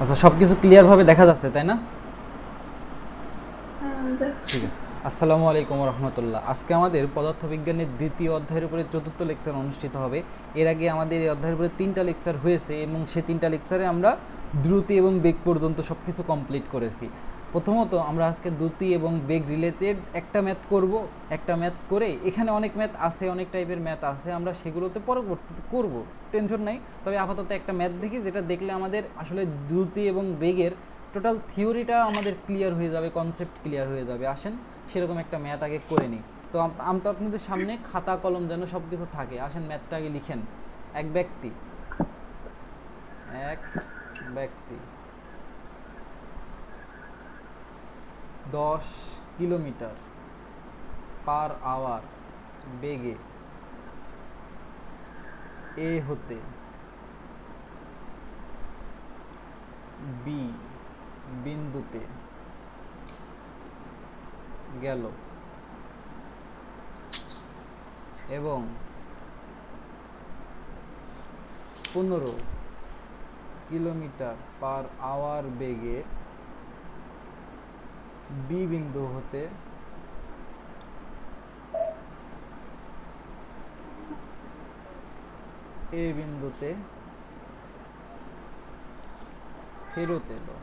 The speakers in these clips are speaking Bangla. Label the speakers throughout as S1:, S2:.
S1: আচ্ছা, সবকিছু ক্লিয়ার ভাবে দেখা যাচ্ছে তাই না? ঠিক আছে। আসসালামু আলাইকুম রহমতুল্লাহ। আজকে আমাদের পদার্থবিজ্ঞানের দ্বিতীয় অধ্যায়ের উপরে চতুর্থ লেকচার অনুষ্ঠিত হবে। এর আগে আমাদের এই অধ্যায়ের উপরে 3টা লেকচার হয়েছে এবং সেই 3টা লেকচারে আমরা দ্রুতি এবং বেগ পর্যন্ত সব কিছু কমপ্লিট করেছি। প্রথমত আমরা আজকে দ্রুতি এবং বেগ রিলেটেড একটা ম্যাথ করব। একটা ম্যাথ করে এখানে অনেক ম্যাথ আছে, অনেক টাইপের ম্যাথ আছে, আমরা সেগুলোতে পরবর্তীতে করব, টেনশন নাই। তবে আপাতত একটা ম্যাথ দেখি, যেটা দেখলে আমাদের আসলে দ্রুতি এবং বেগের টোটাল থিওরিটা আমাদের ক্লিয়ার হয়ে যাবে, কনসেপ্ট ক্লিয়ার হয়ে যাবে। আসেন সেরকম একটা ম্যাথ আগে করে নিই। তো আমি তো আপনাদের সামনে খাতা কলম যেন সব কিছু থাকে। আসেন ম্যাথটা আগে লিখেন। এক ব্যক্তি এক ব্যক্তি 10 কিলোমিটার পার আওয়ার বেগে এ হতে বি বিন্দুতে গেল এবং 15 কিলোমিটার পার আওয়ার বেগে বি বিন্দু হতে এ বিন্দুতে ফেরত এলো।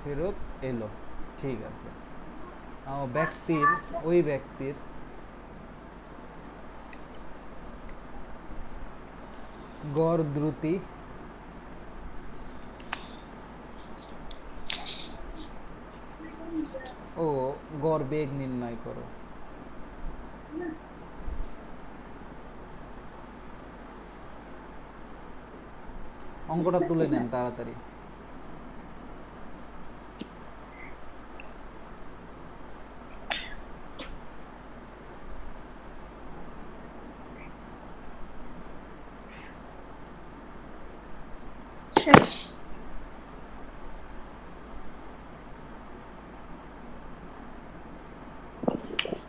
S1: ফেরত এলো, ঠিক আছে। ব্যক্তির ওই ব্যক্তির গড় দ্রুতি ও গড় বেগ নির্ণয় করো। অঙ্কটা তুলে নেন তাড়াতাড়ি।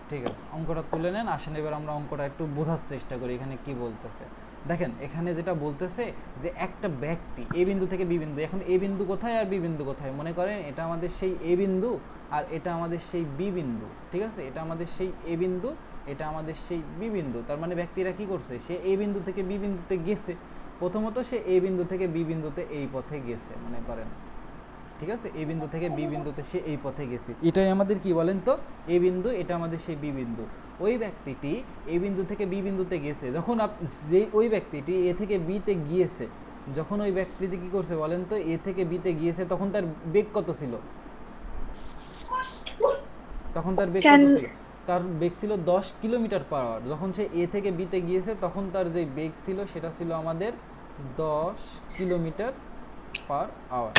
S1: ঠিক আছে, অঙ্কটা তুলে নেন। আসেন এবার আমরা অঙ্কটা একটু বোঝার চেষ্টা করি এখানে কি বলতেছে। দেখেন এখানে যেটা বলতেছে যে একটা ব্যক্তি এ বিন্দু থেকে বি বিন্দু, এখন এ বিন্দু কোথায় আর বি বিন্দু কোথায়, মনে করেন এটা আমাদের সেই এ বিন্দু আর এটা আমাদের সেই বি বিন্দু, ঠিক আছে। এটা আমাদের সেই এ বিন্দু, এটা আমাদের সেই বি বিন্দু। তার মানে ব্যক্তিরা কি করছে, সে এ বিন্দু থেকে বি বিন্দুতে গেছে। প্রথমত সে এ বিন্দু থেকে বি বিন্দুতে এই পথে গেছে মনে করেন, ঠিক আছে। এ বিন্দু থেকে বি বিন্দুতে সে এই পথে গেছে, এটাই আমাদের কি বলেন তো এ বিন্দু, এটা আমাদের সেই বি বিন্দু। ওই ব্যক্তিটি এ বিন্দু থেকে বি বিন্দুতে গেছে, যখন যে ওই ব্যক্তিটি এ থেকে বিতে গিয়েছে, যখন ওই ব্যক্তিটি কি করছে বলেন তো এ থেকে বিতে গিয়েছে, তখন তার বেগ কত ছিল? তখন তার বেগ কত ছিল? তার বেগ ছিল 10 কিলোমিটার পার আওয়ার। যখন সে এ থেকে বিতে গিয়েছে তখন তার যে বেগ ছিল সেটা ছিল আমাদের 10 কিলোমিটার পার আওয়ার।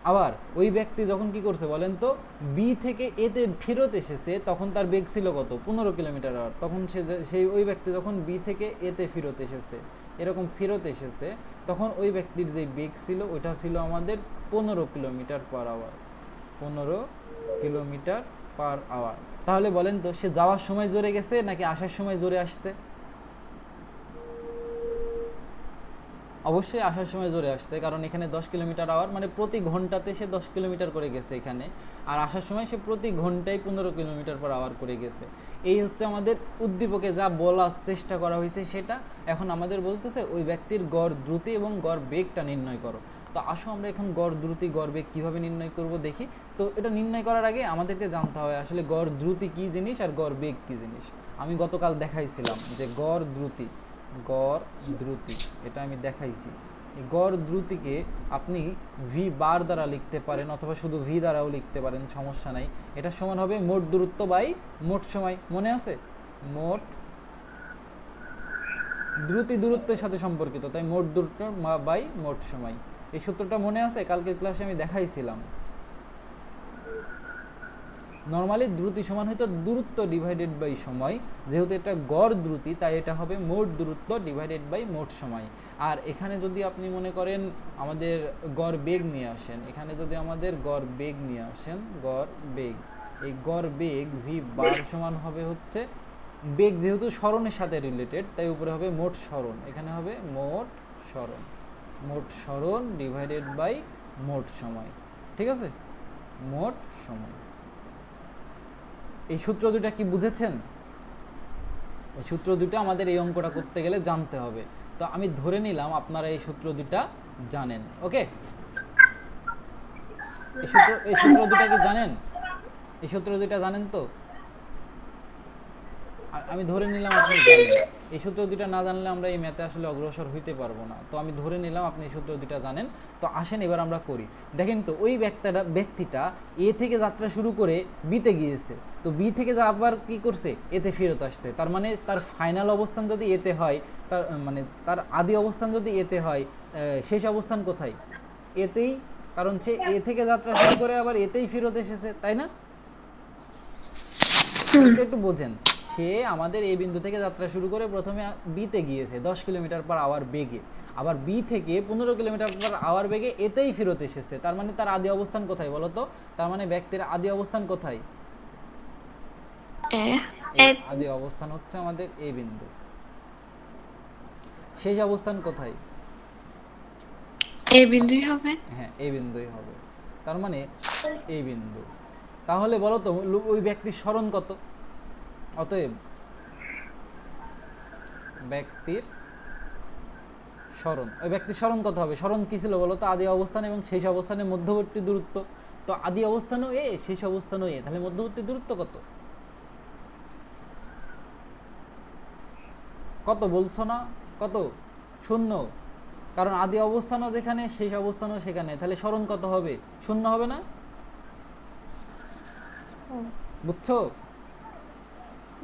S1: আবার ওই ব্যক্তি যখন কি করছে বলেন তো বি থেকে এতে ফেরত এসেছে, তখন তার বেগ ছিল কত? 15 কিলোমিটার আওয়ার। তখন সেই ওই ব্যক্তি যখন বি থেকে এতে ফেরত এসেছে, এরকম ফেরত এসেছে, তখন ওই ব্যক্তির যে বেগ ছিল ওইটা ছিল আমাদের 15 kilometre per hour. 15 kilometre per hour. তাহলে বলেন তো সে যাওয়ার সময় জোরে গেছে নাকি আসার সময় জোরে আসছে? অবশ্যই আসার সময় জোরে আসছে, কারণ এখানে 10 কিলোমিটার আওয়ার মানে প্রতি ঘন্টাতে সে 10 কিলোমিটার করে গেছে এখানে, আর আসার সময় সে প্রতি ঘন্টায় 15 কিলোমিটার পার আওয়ার করে গেছে। এই হচ্ছে আমাদের উদ্দীপকে যা বলার চেষ্টা করা হয়েছে সেটা। এখন আমাদের বলতেছে ওই ব্যক্তির গড় দ্রুতি এবং গড় বেগটা নির্ণয় করো। তো আসো আমরা এখন গড় দ্রুতি গড় বেগ কীভাবে নির্ণয় করব দেখি। তো এটা নির্ণয় করার আগে আমাদেরকে জানতে হবে আসলে গড় দ্রুতি কী জিনিস আর গড় বেগ কী জিনিস। আমি গতকাল দেখাইছিলাম যে গড় দ্রুতি, গড় দ্রুতি এটা আমি দেখাইছি। এই গড় দ্রুতিকে আপনি ভি বার দ্বারা লিখতে পারেন অথবা শুধু ভি দ্বারাও লিখতে পারেন, সমস্যা নাই। এটা সমান হবে মোট দূরত্ব বাই মোট সময়, মনে আছে? মোট দ্রুতি দূরত্বের সাথে সম্পর্কিত, তাই মোট দূরত্ব বাই মোট সময়। এই সূত্রটা মনে আছে? কালকের ক্লাসে আমি দেখাইছিলাম। নর্মালি দ্রুতি সমান হয়তো দূরত্ব ডিভাইডেড বাই সময়, যেহেতু এটা গড় দ্রুতি তাই এটা হবে মোট দূরত্ব ডিভাইডেড বাই মোট সময়। আর এখানে যদি আপনি মনে করেন আমাদের গড় বেগ নিয়ে আসেন, এখানে যদি আমাদের গড় বেগ নিয়ে আসেন, গড় বেগ, এই গড় বেগ ভি বার সমান হবে হচ্ছে বেগ যেহেতু সরণের সাথে রিলেটেড, তাই উপরে হবে মোট সরণ, এখানে হবে মোট সরণ, মোট সরণ ডিভাইডেড বাই মোট সময়। ঠিক আছে, মোট সময়। এই সূত্র দুটা কি বুঝেছেন? এই সূত্র দুটো আমাদের এই অঙ্কটা করতে গেলে জানতে হবে। তো আমি ধরে নিলাম আপনারা এই সূত্র দুটা জানেন। ওকে, এই সূত্র দুটা কি জানেন? এই সূত্র দুটা জানেন তো? আমি ধরে নিলাম আপনি জানেন। এই সূত্র দুটা না জানলে আমরা এই ম্যাথে আসলে অগ্রসর হইতে পারবো না। তো আমি ধরে নিলাম আপনি এই সূত্র দুটা জানেন। তো আসেন এবার আমরা করি। দেখেন তো ওই ব্যক্তিটা এ থেকে যাত্রা শুরু করে বিতে গিয়েছে, তো বি থেকে আবার কি করছে, এতে ফেরত আসছে। তার মানে তার ফাইনাল অবস্থান যদি এতে হয়, তার মানে তার আদি অবস্থান যদি এতে হয়, শেষ অবস্থান কোথায়? এতেই, কারণ সে এ থেকে যাত্রা শুরু করে আবার এতেই ফেরত এসেছে, তাই না? একটু বোঝেন, সে আমাদের এই বিন্দু থেকে যাত্রা শুরু করে প্রথমে বিতে গিয়েছে 10 কিলোমিটার পার আওয়ার বেগে, আবার বি থেকে 15 কিলোমিটার পার আওয়ার বেগে এতেই ফেরত এসেছে। তার মানে তার আদি অবস্থান কোথায় বলো তো? তার মানে ব্যক্তির আদি অবস্থান কোথায়? আদি অবস্থান হচ্ছে আমাদের এই বিন্দু। শেষ অবস্থান কোথায়?
S2: এই বিন্দুই হবে।
S1: হ্যাঁ, এই বিন্দুই হবে। তার মানে এই বিন্দু। তাহলে বলো তো ওই ব্যক্তির সরণ কত? অতএব ব্যক্তির সরণ, ওই ব্যক্তির সরণ কত হবে? সরণ কি ছিল বলো তো? আদি অবস্থান এবং শেষ অবস্থানের মধ্যবর্তী দূরত্ব। তো আদি অবস্থানও এ, শেষ অবস্থানও এ, তাহলে মধ্যবর্তী দূরত্ব কত? কত বলছো না? কত? 0। কারণ আদি অবস্থানও যেখানে, শেষ অবস্থানও সেখানে, তাহলে সরণ কত হবে? 0 হবে না? বুঝছো?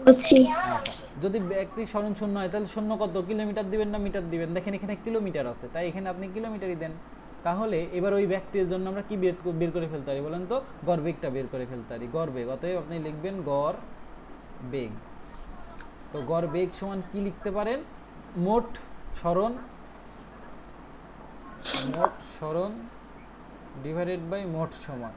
S2: বুঝছি।
S1: আচ্ছা, যদি ব্যক্তির সরণ 0 হয় তাহলে 0 কত? কিলোমিটার দিবেন না মিটার দিবেন? দেখেন এখানে কিলোমিটার আছে, তাই এখানে আপনি কিলোমিটারই দেন। তাহলে এবার ওই ব্যক্তির জন্য আমরা কি বের করে ফেলতে পারি বলেন তো? গড় বেগটা বের করে ফেলতে পারি। গড় বেগ, অতএব আপনি লিখবেন গড় বেগ। তো গড় বেগ সমান কি লিখতে পারেন? মোট সরণ, মোট সরণ ডিভাইডেড বাই মোট সময়।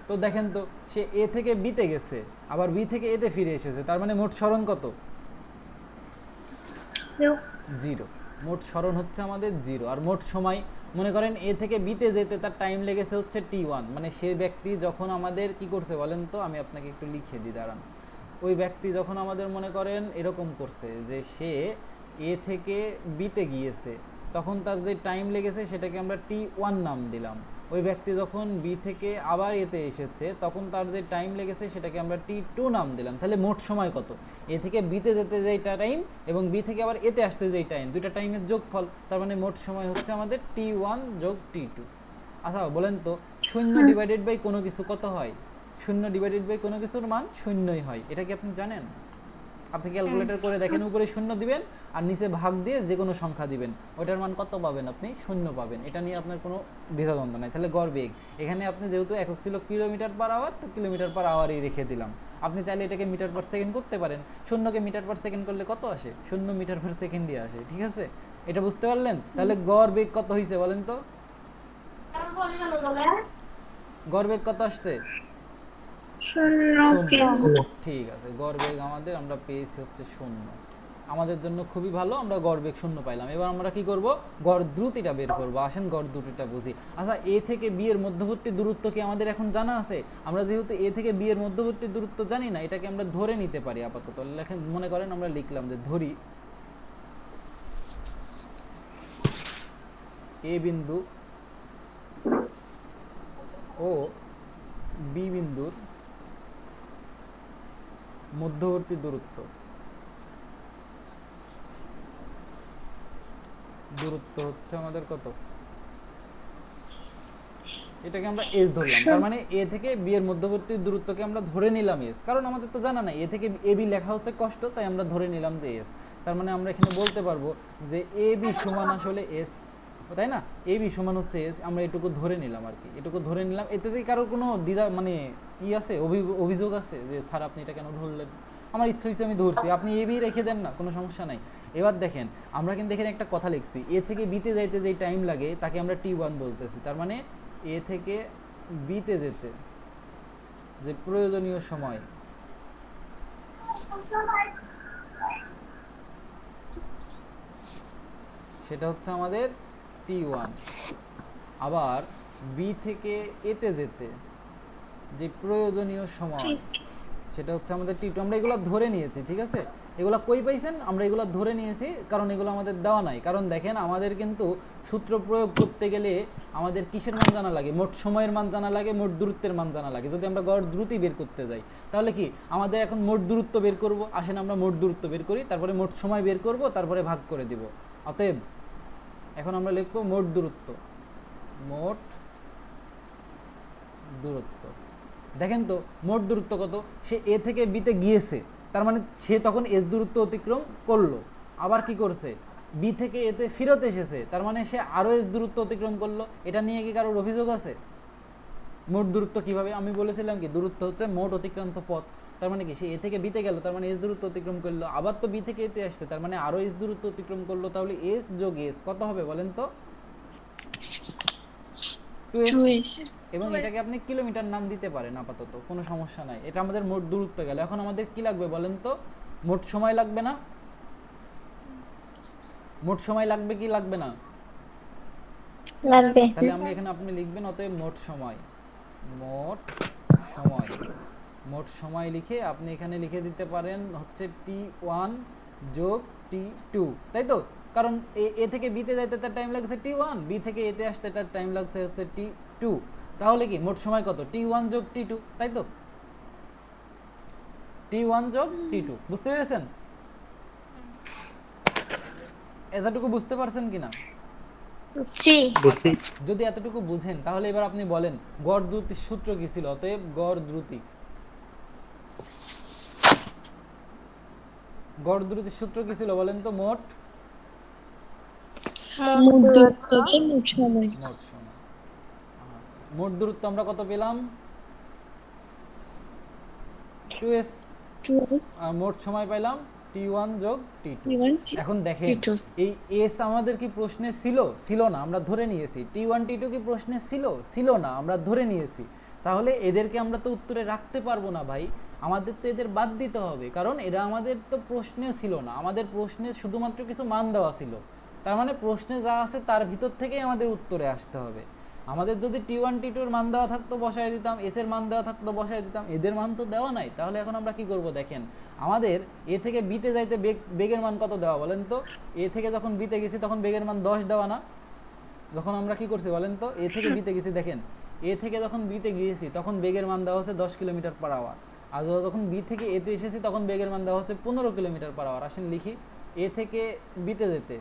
S1: তো দেখেন তো সে এ থেকে বিতে গেছে, আবার বি থেকে এতে ফিরে এসেছে, তার মানে মোট সরণ কত? 0। মোট সরণ হচ্ছে আমাদের 0। আর মোট সময়, মনে করেন এ থেকে বিতে যেতে তার টাইম লেগেছে হচ্ছে t1। মানে সে ব্যক্তি যখন আমাদের কি করছে বলেন তো? আমি আপনাকে একটু লিখে দিই, দাঁড়ান। ওই ব্যক্তি যখন আমাদের মনে করেন এরকম করছে যে সে এ থেকে বিতে গিয়েছে, তখন তার যে টাইম লেগেছে সেটাকে আমরা t1 নাম দিলাম। ওই ব্যক্তি যখন বি থেকে আবার এতে এসেছে, তখন তার যে টাইম লেগেছে সেটাকে আমরা t2 নাম দিলাম। তাহলে মোট সময় কত? এ থেকে বিতে যেতে যেটা টাইম এবং বি থেকে আবার এতে আসতে যেই টাইম, দুইটা টাইমের যোগফল। তার মানে মোট সময় হচ্ছে আমাদের t1 যোগ t2। আচ্ছা বলেন তো 0 ডিভাইডেড বাই কোনো কিছু কত হয়? 0 ডিভাইডেড বাই কোনো কিছুর মান 0ই হয়। এটা কি আপনি জানেন? আপনি ক্যালকুলেটর করে দেখেন, উপরে 0 দিবেন আর নিচে ভাগ দিয়ে যে কোনো সংখ্যা দিবেন, ওটার মান কত পাবেন? আপনি 0 পাবেন। এটা নিয়ে আপনার কোনো দ্বিধাদ্বন্দ্ব নাই। তাহলে গড় বেগ, এখানে আপনি যেহেতু একক ছিল কিলোমিটার পার আওয়ার, তো কিলোমিটার পার আওয়ারই রেখে দিলাম। আপনি চাইলে এটাকে মিটার পার সেকেন্ড করতে পারেন। 0কে মিটার পার সেকেন্ড করলে কত আসে? 0 মিটার পার সেকেন্ডই আসে। ঠিক আছে, এটা বুঝতে পারলেন? তাহলে গড় বেগ কত হয়েছে বলেন তো? গড় বেগ কত আসছে? 0। ঠিক আছে, গড় বেগ আমাদের আমরা পেয়েছি হচ্ছে 0। আমাদের জন্য খুবই ভালো, আমরা গড় বেগ 0 পাইলাম। এবার আমরা কি করব? গড় দ্রুতিটা বের করব। আসেন গড় দ্রুতিটা বুঝি। আচ্ছা, এ থেকে বি এর মধ্যবর্তী দূরত্ব কি আমাদের এখন জানা আছে? আমরা যেহেতু এ থেকে বি এর মধ্যবর্তী দূরত্ব জানি না, এটাকে আমরা ধরে নিতে পারি আপাতত। লেখেন, মনে করেন আমরা লিখলাম যে ধরি এ বিন্দু ও বি বিন্দুর মধ্যবর্তী দূরত্ব হচ্ছে আমাদের কত? এটাকে আমরা এস ধরলাম। তার মানে এ থেকে বি এর মধ্যবর্তী দূরত্বকে আমরা ধরে নিলাম এস, কারণ আমাদের তো জানা নাই এ থেকে এ বি লেখা হচ্ছে কষ্ট, তাই আমরা ধরে নিলাম যে এস। তার মানে আমরা এখানে বলতে পারবো যে এ বি সমান আসলে এস, তাই না? এ বি সমান হচ্ছে এস। আমরা এটুকু ধরে নিলাম আর কি, এটুকু ধরে নিলাম। এতেই কারোর কোনো দ্বিধা মানে আছে, অভিযোগ আছে যে স্যার আপনি এটা কেন ধরলেন? আমার ইচ্ছে হয়েছে আমি ধরছি, আপনি এ বি রেখে দেন না, কোনো সমস্যা নাই। এবার দেখেন, আমরা কিন্তু এখানে একটা কথা লিখছি, এ থেকে বিতে যাইতে যে টাইম লাগে তাকে আমরা t1 বলতেছি। তার মানে এ থেকে বিতে যেতে যে প্রয়োজনীয় সময়, সেটা হচ্ছে আমাদের t1। আবার বি থেকে এতে যেতে যে প্রয়োজনীয় সময় সেটা হচ্ছে আমাদের টি2। আমরা এগুলো ধরে নিয়েছি, ঠিক আছে? এগুলো কই পাইছেন? আমরা এগুলো ধরে নিয়েছি কারণ এগুলো আমাদের দেওয়া নাই। কারণ দেখেন আমাদের কিন্তু সূত্র প্রয়োগ করতে গেলে আমাদের কিসের মান জানা লাগে? মোট সময়ের মান জানা লাগে, মোট দূরত্বের মান জানা লাগে। যদি আমরা গড় দ্রুতি বের করতে যাই তাহলে কি আমাদের এখন মোট দূরত্ব বের করব। আসেন আমরা মোট দূরত্ব বের করি, তারপরে মোট সময় বের করব, তারপরে ভাগ করে দিব। অতএব এখন আমরা লিখব মোট দূরত্ব। মোট দূরত্ব, দেখেন তো মোট দূরত্ব কত? সে এ থেকে বিতে গিয়েছে, তার মানে সে তখন এস দূরত্ব অতিক্রম করলো। আবার কি করছে? বি থেকে এতে ফেরত এসেছে, তার মানে সে আরও এস দূরত্ব অতিক্রম করলো। এটা নিয়ে কি কারোর অভিযোগ আছে? মোট দূরত্ব কিভাবে? আমি বলেছিলাম কি দূরত্ব হচ্ছে মোট অতিক্রান্ত পথ। তার মানে কি সে এ থেকে বিতে গেল, তার মানে এস দূরত্ব অতিক্রম করলো। আবার তো বি থেকে এতে আসছে, তার মানে আরও এস দূরত্ব অতিক্রম করলো। তাহলে এস যোগ এস কত হবে বলেন তো? 2s। এবং এটাকে আপনি কিলোমিটার নাম দিতে পারেন আপাতত, কোনো সমস্যা নাই। এটা আমাদের মোট দূরত্ব গেল। এখন আমাদের কি লাগবে বলেন তো? মোট সময় লাগবে না? মোট সময় লাগবে কি লাগবে না?
S2: লাগবে।
S1: তাহলে আমরা এখানে আপনি লিখবেন অতএব মোট সময়। মোট সময়, মোট সময় লিখে আপনি এখানে লিখে দিতে পারেন হচ্ছে t1 যোগ t2, তাই তো? কারণ এ থেকে বিতে যাইতে তার টাইম লাগছে t1, বি থেকে এতে আসতে তার টাইম লাগছে হচ্ছে t2। তাহলে কি মোট সময় কত? t1 যোগ t2, তাই তো? t1 যোগ t2, বুঝতে পেরেছেন? এতটুকু বুঝতে পারছেন কিনা?
S2: বুঝছি।
S1: যদি এতটুকু বুঝেন তাহলে এবার আপনি বলেন গড় দ্রুতির সূত্র কি ছিল? অতএব গড় দ্রুতি, গড় দ্রুতির সূত্র কি ছিল বলেন তো? মোট
S2: মোট দূরত্ব বাই মোট সময়।
S1: মোট সময়। মোট দূরত্ব আমরা কত পেলাম? 2s। মোট সময় পাইলাম t1 যোগ t2। এখন দেখেন এই s আমাদের কি প্রশ্নে ছিল? ছিল না, আমরা ধরে নিয়েছি। t1 t2 কি প্রশ্নে ছিল? ছিল না, আমরা ধরে নিয়েছি। তাহলে এদেরকে আমরা তো উত্তরে রাখতে পারবো না ভাই, আমাদের তো এদের বাদ দিতে হবে, কারণ এরা আমাদের তো প্রশ্নে ছিল না। আমাদের প্রশ্নে শুধুমাত্র কিছু মান দেওয়া ছিল, তার মানে প্রশ্নে যা আছে তার ভিতর থেকেই আমাদের উত্তরে আসতে হবে। আমাদের যদি t1 t2 এর মান দেওয়া থাকতো বসায় দিতাম, এস এর মান দেওয়া থাকতো বসায় দিতাম, এদের মান তো দেওয়া নাই। তাহলে এখন আমরা কি করব দেখেন, আমাদের এ থেকে বিতে যাইতে বেগের মান কত দেওয়া বলেন তো? এ থেকে যখন বিতে গেছি তখন বেগের মান 10 দেওয়া না? যখন আমরা কি করছি বলেন তো? এ থেকে বিতে গেছি, দেখেন এ থেকে যখন বিতে গিয়েছি তখন বেগের মান দেওয়া হচ্ছে 10 কিলোমিটার পার আওয়ার। আর যখন বি থেকে এতে এসেছি তখন বেগের মান দেওয়া হচ্ছে 15 কিলোমিটার পার আওয়ার। আসেন লিখি, এ থেকে বিতে যেতে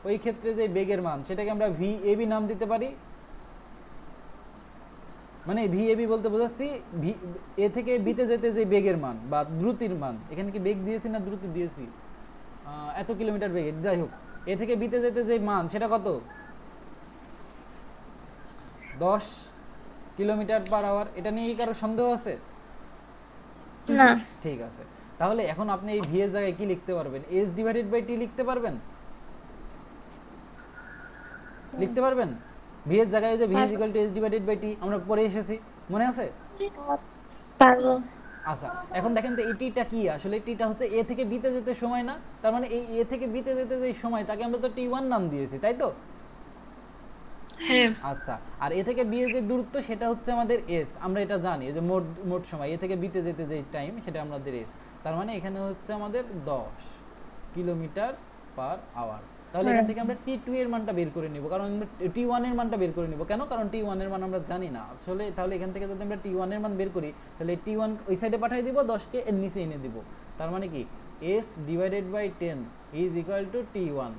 S1: ওই ক্ষেত্রে যে বেগের মান সেটাকে আমরা ভিএবি নাম দিতে পারি। মানে ভিএবি বলতে বোঝাচ্ছি এ থেকে বিতে যেতে যে বেগের মান বা দ্রুতির মান। এখানে কি বেগ দিয়েছি না দ্রুতি দিয়েছি? এত কিলোমিটার বেগে, যাই হোক, এ থেকে বিতে যেতে যে মান সেটা কত? 10 কিলোমিটার পার আওয়ার। এটা নিয়ে কি কারো সন্দেহ আছে?
S2: না।
S1: ঠিক আছে, তাহলে এখন আপনি এই ভি এর জায়গায় কি লিখতে পারবেন? এস ডিভাইডেড বাই টি লিখতে পারবেন? লিখতে পারবেন? ভি এর জায়গায় যে v is equal to s divided by t আমরা পরে এসেছি, মনে আছে?
S2: পারবো।
S1: আচ্ছা, এখন দেখেন তো এই টিটা কি? আসলে টিটা হচ্ছে এ থেকে বিতে যেতে সময় না? তার মানে এই এ থেকে বিতে যেতে যে সময় তাকে আমরা তো t1 নাম দিয়েছি, তাই তো?
S2: হ্যাঁ।
S1: আচ্ছা, আর এ থেকে বি এর যে দূরত্ব সেটা হচ্ছে আমাদের এস। আমরা এটা জানি যে মোট মোট সময় এ থেকে বিতে যেতে যে টাইম সেটা আমাদের এস। তার মানে এখানে হচ্ছে আমাদের 10 কিলোমিটার পার আওয়ার। তাহলে এখান থেকে আমরা t2 এর মানটা বের করে নিব, কারণ আমরা t1 এর মানটা বের করে নিব। কেন? কারণ t1 এর মান আমরা জানি না আসলে। তাহলে এখান থেকে যদি আমরা t1 এর মান বের করি তাহলে t1 ওই সাইডে পাঠিয়ে দিব, 10 কে এর নিচে এনে দিব। তার মানে কি s divided by 10 is equal to t1।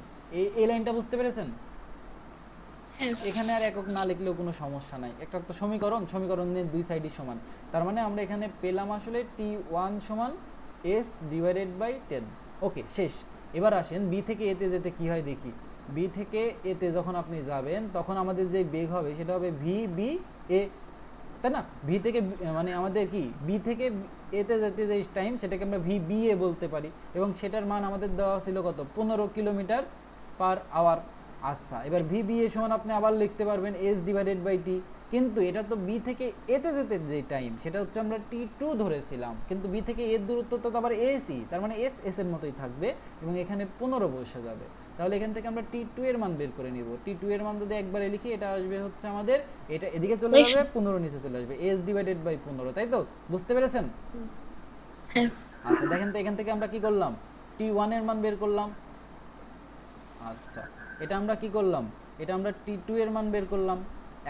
S1: এই লাইনটা বুঝতে পেরেছেন? এখানে আর একক না লিখলেও কোনো সমস্যা নাই, একটা তো সমীকরণের দুই সাইডই সমান। তার মানে আমরা এখানে পেলাম আসলে t1 সমান s ডিভাইডেড বাই 10। ওকে, শেষ। এবার আসেন বি থেকে এতে যেতে কি হয় দেখি। বি থেকে এতে যখন আপনি যাবেন তখন আমাদের যে বেগ হবে সেটা হবে ভি বি এ, তাই না? ভি থেকে মানে আমাদের কি বি থেকে এতে যেতে যে টাইম সেটাকে আমরা ভি বি এ বলতে পারি, এবং সেটার মান আমাদের দেওয়া ছিল কত? 15 কিলোমিটার পার আওয়ার। আচ্ছা, এবার ভি বি এ সমান আপনি আবার লিখতে পারবেন এস ডিভাইডেড বাই টি। কিন্তু এটা তো বি থেকে এতে যেতে যে টাইম সেটা হচ্ছে আমরা t2 ধরেছিলাম, কিন্তু বি থেকে এর দূরত্ব তো আবার এসই, তার মানে এস এস এর মতোই থাকবে এবং এখানে 15 বসে যাবে। তাহলে এখান থেকে আমরা t2 এর মান বের করে নিব। t2 এর মান যদি একবারে লিখি এটা আসবে হচ্ছে আমাদের, এটা এদিকে চলে যাবে, 15 নিচে চলে আসবে, s ডিভাইডেড বাই 15, তাই তো? বুঝতে পেরেছেন?
S2: হ্যাঁ।
S1: আচ্ছা দেখেন তো এখান থেকে আমরা কি করলাম, t1 এর মান বের করলাম। আচ্ছা এটা আমরা কি করলাম, এটা আমরা t2 এর মান বের করলাম।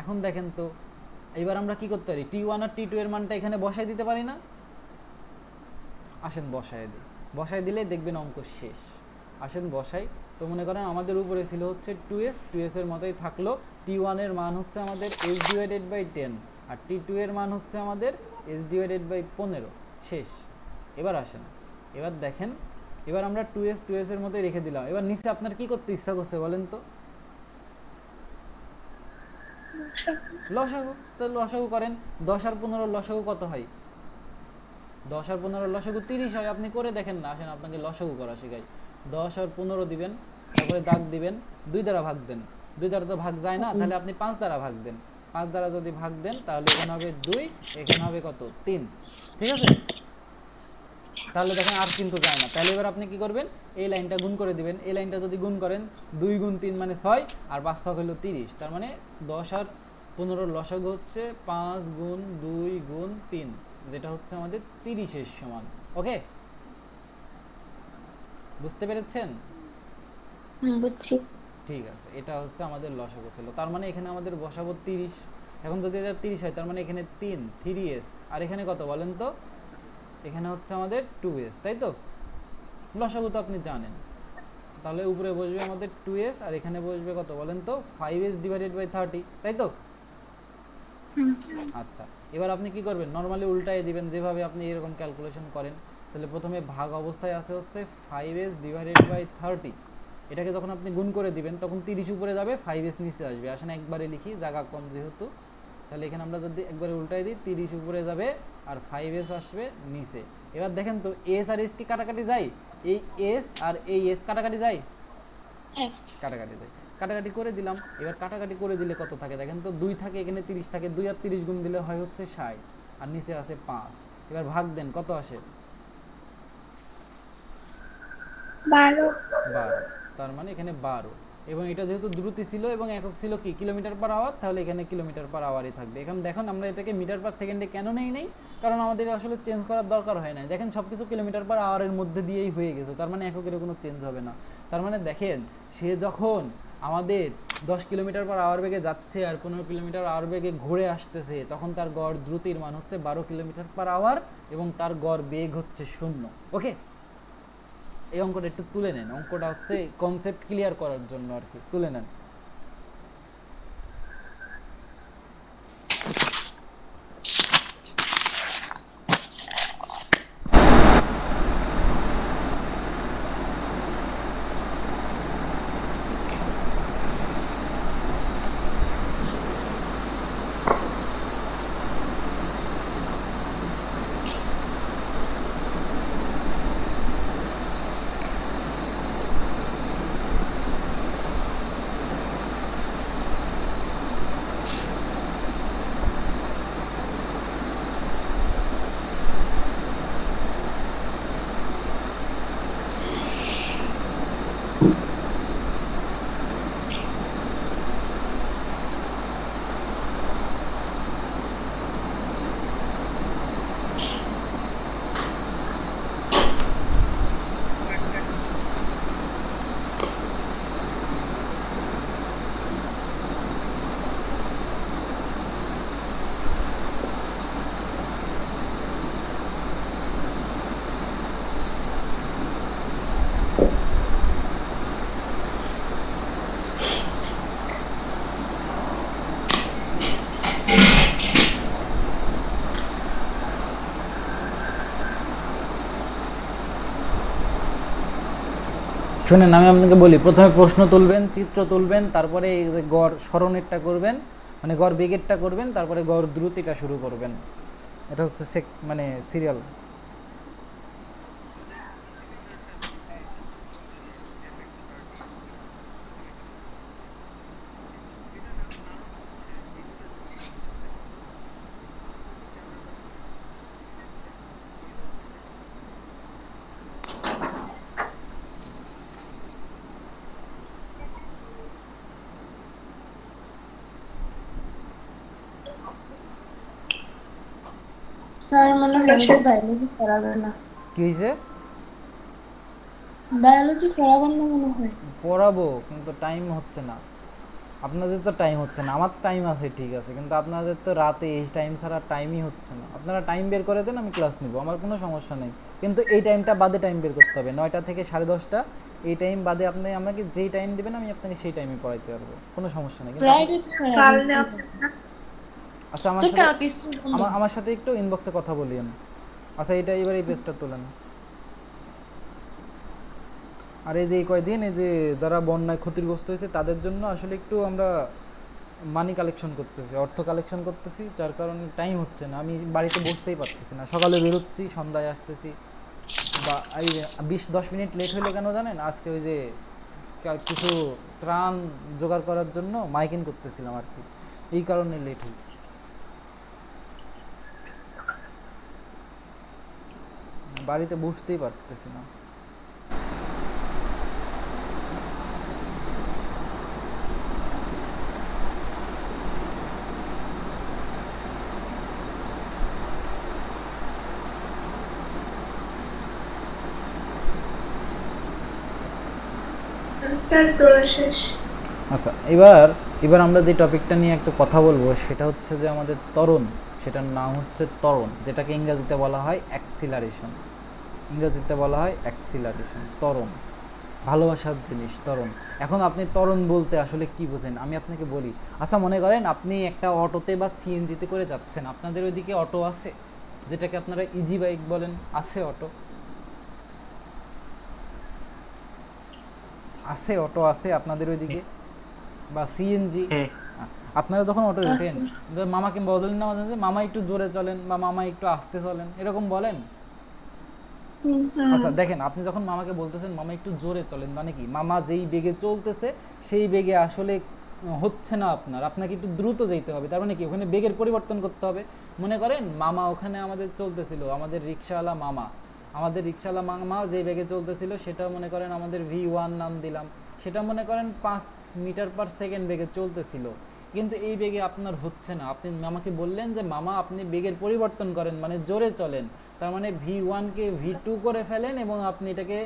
S1: এখন দেখেন তো এবার আমরা কি করতে পারি, t1 আর t2 এর মানটা এখানে বসাই দিতে পারি না? আসেন বসাই দিই, বসাই দিলে দেখবেন অঙ্ক শেষ। আসেন বসাই। তো মনে করেন আমাদের উপরে ছিল হচ্ছে 2s, 2s এর মতোই থাকলো। t1 এর মান হচ্ছে আমাদের s divided by 10 R t2 এর মান হচ্ছে আমাদের s ডিভাইডেড বাই 15, শেষ। এবার আসেন, এবার দেখেন, এবার আমরা 2s 2s এর মতোই রেখে দিলাম। এবার নিচে আপনার কি করতে ইচ্ছা করছে বলেন তো? লসাগু। তো লসাগু করেন, 10 আর 15 লসাগু কত হয়? 10 আর 15 লসাগু 30 হয়। আপনি করে দেখেন না, আসেন আপনাকে লসাগু করা শেখাই। 10 আর 15 দিবেন, তারপরে দাগ দিবেন, 2 দ্বারা ভাগ দেন। 2 দ্বারা তো ভাগ যায় না, তাহলে আপনি 5 দ্বারা ভাগ দেন। 5 দ্বারা যদি ভাগ দেন তাহলে এখানে হবে 2, এখানে হবে কত? 3। ঠিক আছে? তাহলে দেখেন আর কিন্তু যায় না। তাহলে এবার আপনি কি করবেন, এই লাইনটা গুণ করে দিবেন। এই লাইনটা যদি গুণ করেন, 2 গুণ 3 মানে 6 আর 5 ছক হলো 30। তার মানে 10 আর 15 লসাগু হচ্ছে 5 গুণ 2 গুণ 3, যেটা হচ্ছে আমাদের 30 এর সমান। ওকে, বুঝতে পেরেছেন?
S2: বুঝছি।
S1: ঠিক আছে, এটা হচ্ছে আমাদের লসাগু ছিল। তার মানে এখানে আমাদের বসাবো 30। এখন যদি এটা 30 হয় তার মানে এখানে 3s আর এখানে কত বলেন তো? এখানে হচ্ছে আমাদের 2s, তাই তো? লসাগু তো আপনি জানেন। তাহলে উপরে বসবে আমাদের 2s আর এখানে বসবে কত বলেন তো? 5s ডিভাইডেড বাই 30, তাই তো? আচ্ছা এবার আপনি কি করবেন, নরমালি উল্টায় দিবেন যেভাবে আপনি এরকম ক্যালকুলেশন করেন। তাহলে প্রথমে ভাগ অবস্থায় আছে হচ্ছে 5s ডিভাইডেড বাই 30, এটাকে যখন আপনি গুণ করে দিবেন তখন 30 উপরে যাবে, 5s নিচে আসবে। আসেন একবারে লিখি, জায়গা কম যেহেতু। তাহলে এখানে আমরা যদি একবারে উল্টাই দিই, 30 উপরে যাবে আর 5s আসবে নিচে। এবার দেখেন তো s আর s কি কাটাকাটি যায়? এই s আর এই s কাটাকাটি যায়?
S2: হ্যাঁ।
S1: কাটাকাটি যায়, কাটাকাটি করে দিলাম। এবার কাটাকাটি করে দিলে কত থাকে দেখেন তো? 2 থাকে, এখানে 30 থাকে, 2 আর 30 গুণ দিলে হয় হচ্ছে 60 আর নিচে আছে 5। এবার ভাগ দেন, কত আসে?
S2: 12।
S1: তার মানে এখানে 12। এবং এটা যেহেতু দ্রুতি ছিল এবং একক ছিল কি কিলোমিটার পার আওয়ার, তাহলে এখানে কিলোমিটার পার আওয়ারই থাকবে। এখন দেখুন আমরা এটাকে মিটার পার সেকেন্ডে কেন নেই, কারণ আমাদের আসলে চেঞ্জ করার দরকার হয় না। দেখেন সব কিছু কিলোমিটার পার আওয়ারের মধ্যে দিয়েই হয়ে গেছে, তার মানে এককের কোনো চেঞ্জ হবে না। তার মানে দেখেন সে যখন আমাদের 10 কিলোমিটার পার আওয়ার বেগে যাচ্ছে আর 15 কিলোমিটার আওয়ার বেগে ঘুরে আসতেছে, তখন তার গড় দ্রুতির মান হচ্ছে 12 কিলোমিটার পার আওয়ার এবং তার গড় বেগ হচ্ছে 0। ওকে, এই অঙ্কটা একটু তুলে নেন, অঙ্কটা হচ্ছে কনসেপ্ট ক্লিয়ার করার জন্য আর কি, তুলে নেন। শুনেন আমি আপনাকে বলি, প্রথমে প্রশ্ন তুলবেন, চিত্র তুলবেন, তারপরে গড় স্মরণেরটা করবেন, মানে গড় বেগেরটা করবেন, তারপরে গড় দ্রুতিটা শুরু করবেন। এটা হচ্ছে মানে সিরিয়াল।
S2: স্যার মনে হয় আমাকে বায়োলজি পড়াবে না।
S1: কি হয়েছে?
S2: বায়োলজি পড়াবেন না মনে হয়।
S1: পড়াবো, কিন্তু টাইম হচ্ছে না। আপনাদের তো টাইম হচ্ছে না, আমার টাইম আছে ঠিক আছে, কিন্তু আপনাদের তো রাতে এই টাইম ছাড়া টাইমই হচ্ছে না। আপনারা টাইম বের করে দেন, আমি ক্লাস নিব, আমার কোনো সমস্যা নেই। কিন্তু এই টাইমটা বাদে টাইম বের করতে হবে, 9টা থেকে 10:30, এই টাইম বাদে আপনি আমাকে যেই টাইম দেবেন আমি আপনাকে সেই টাইমে পড়াইতে পারবো, কোনো সমস্যা নেই। কিন্তু
S2: ফ্রাইডে
S3: কাল
S2: পড়াবেন।
S3: নেওয়া
S1: আচ্ছা আমার
S2: তো
S1: সাথে
S2: কালকে স্কুল বন্ধ।
S1: আমার সাথে একটু ইনবক্সে কথা বলিয়েন। আচ্ছা এটা এবার এই পেজটা তোলেন। আর এই যে এই কয়দিন এই যে যারা বন্যায় ক্ষতিগ্রস্ত হয়েছে তাদের জন্য আসলে একটু আমরা মানি কালেকশন করতেছি, অর্থ কালেকশন করতেছি, যার কারণে টাইম হচ্ছে না, আমি বাড়িতে বসতেই পারতেছি না। সকালে বেরোচ্ছি, সন্ধ্যায় আসতেছি, বা এই 20-10 মিনিট লেট হলো কেন জানেন? আজকে ওই যে কিছু ত্রাণ জোগাড় করার জন্য মাইকিং করতেছিলাম আর কি, এই কারণে লেট হয়েছে। বাড়িতে বসতেই পারতেছি না।
S3: স্যার তোলা শেষ।
S1: আচ্ছা এবার এবার আমরা যে টপিকটা নিয়ে একটু কথা বলবো সেটা হচ্ছে যে আমাদের ত্বরণ, সেটার নাম হচ্ছে ত্বরণ, যেটাকে ইংরেজিতে বলা হয় অ্যাক্সিলারেশন। ইংরেজিতে বলা হয় অ্যাক্সিলারেশন, ত্বরণ, ভালোবাসার জিনিস ত্বরণ। এখন আপনি ত্বরণ বলতে আসলে কি বোঝেন আমি আপনাকে বলি। আচ্ছা মনে করেন আপনি একটা অটোতে বা সিএনজিতে করে যাচ্ছেন, আপনাদের ওইদিকে অটো আছে, যেটাকে আপনারা ইজি বাইক বলেন, আছে অটো? আছে অটো আছে আপনাদের ওইদিকে, বা সিএনজি? আপনারা যখন অটো ওঠেন মামাকে বলেন না মাঝে মাঝে, মামা একটু জোরে চলেন বা মামা একটু আস্তে চলেন, এরকম বলেন? আচ্ছা দেখেন, আপনি যখন মামাকে বলতেছেন মামা একটু জোরে চলেন, মানে কি মামা যেই বেগে চলতেছে সেই বেগে আসলে হচ্ছে না, আপনাকে একটু দ্রুত যেতে হবে। তার মানে কি ওখানে বেগের পরিবর্তন করতে হবে। মনে করেন মামা ওখানে আমাদের চলতেছিল, আমাদের রিক্সাওয়ালা মামা যে বেগে চলতেছিল সেটা মনে করেন আমাদের V1 নাম দিলাম, সেটা মনে করেন 5 মিটার পার সেকেন্ড বেগে চলতেছিল, কিন্তু এই বেগে আপনার হচ্ছে না। আপনি মামাকে বললেন যে মামা আপনি বেগের পরিবর্তন করেন, মানে জোরে চলেন, তার মানে V1 কে V2 করে ফেলেন এবং আপনি এটাকে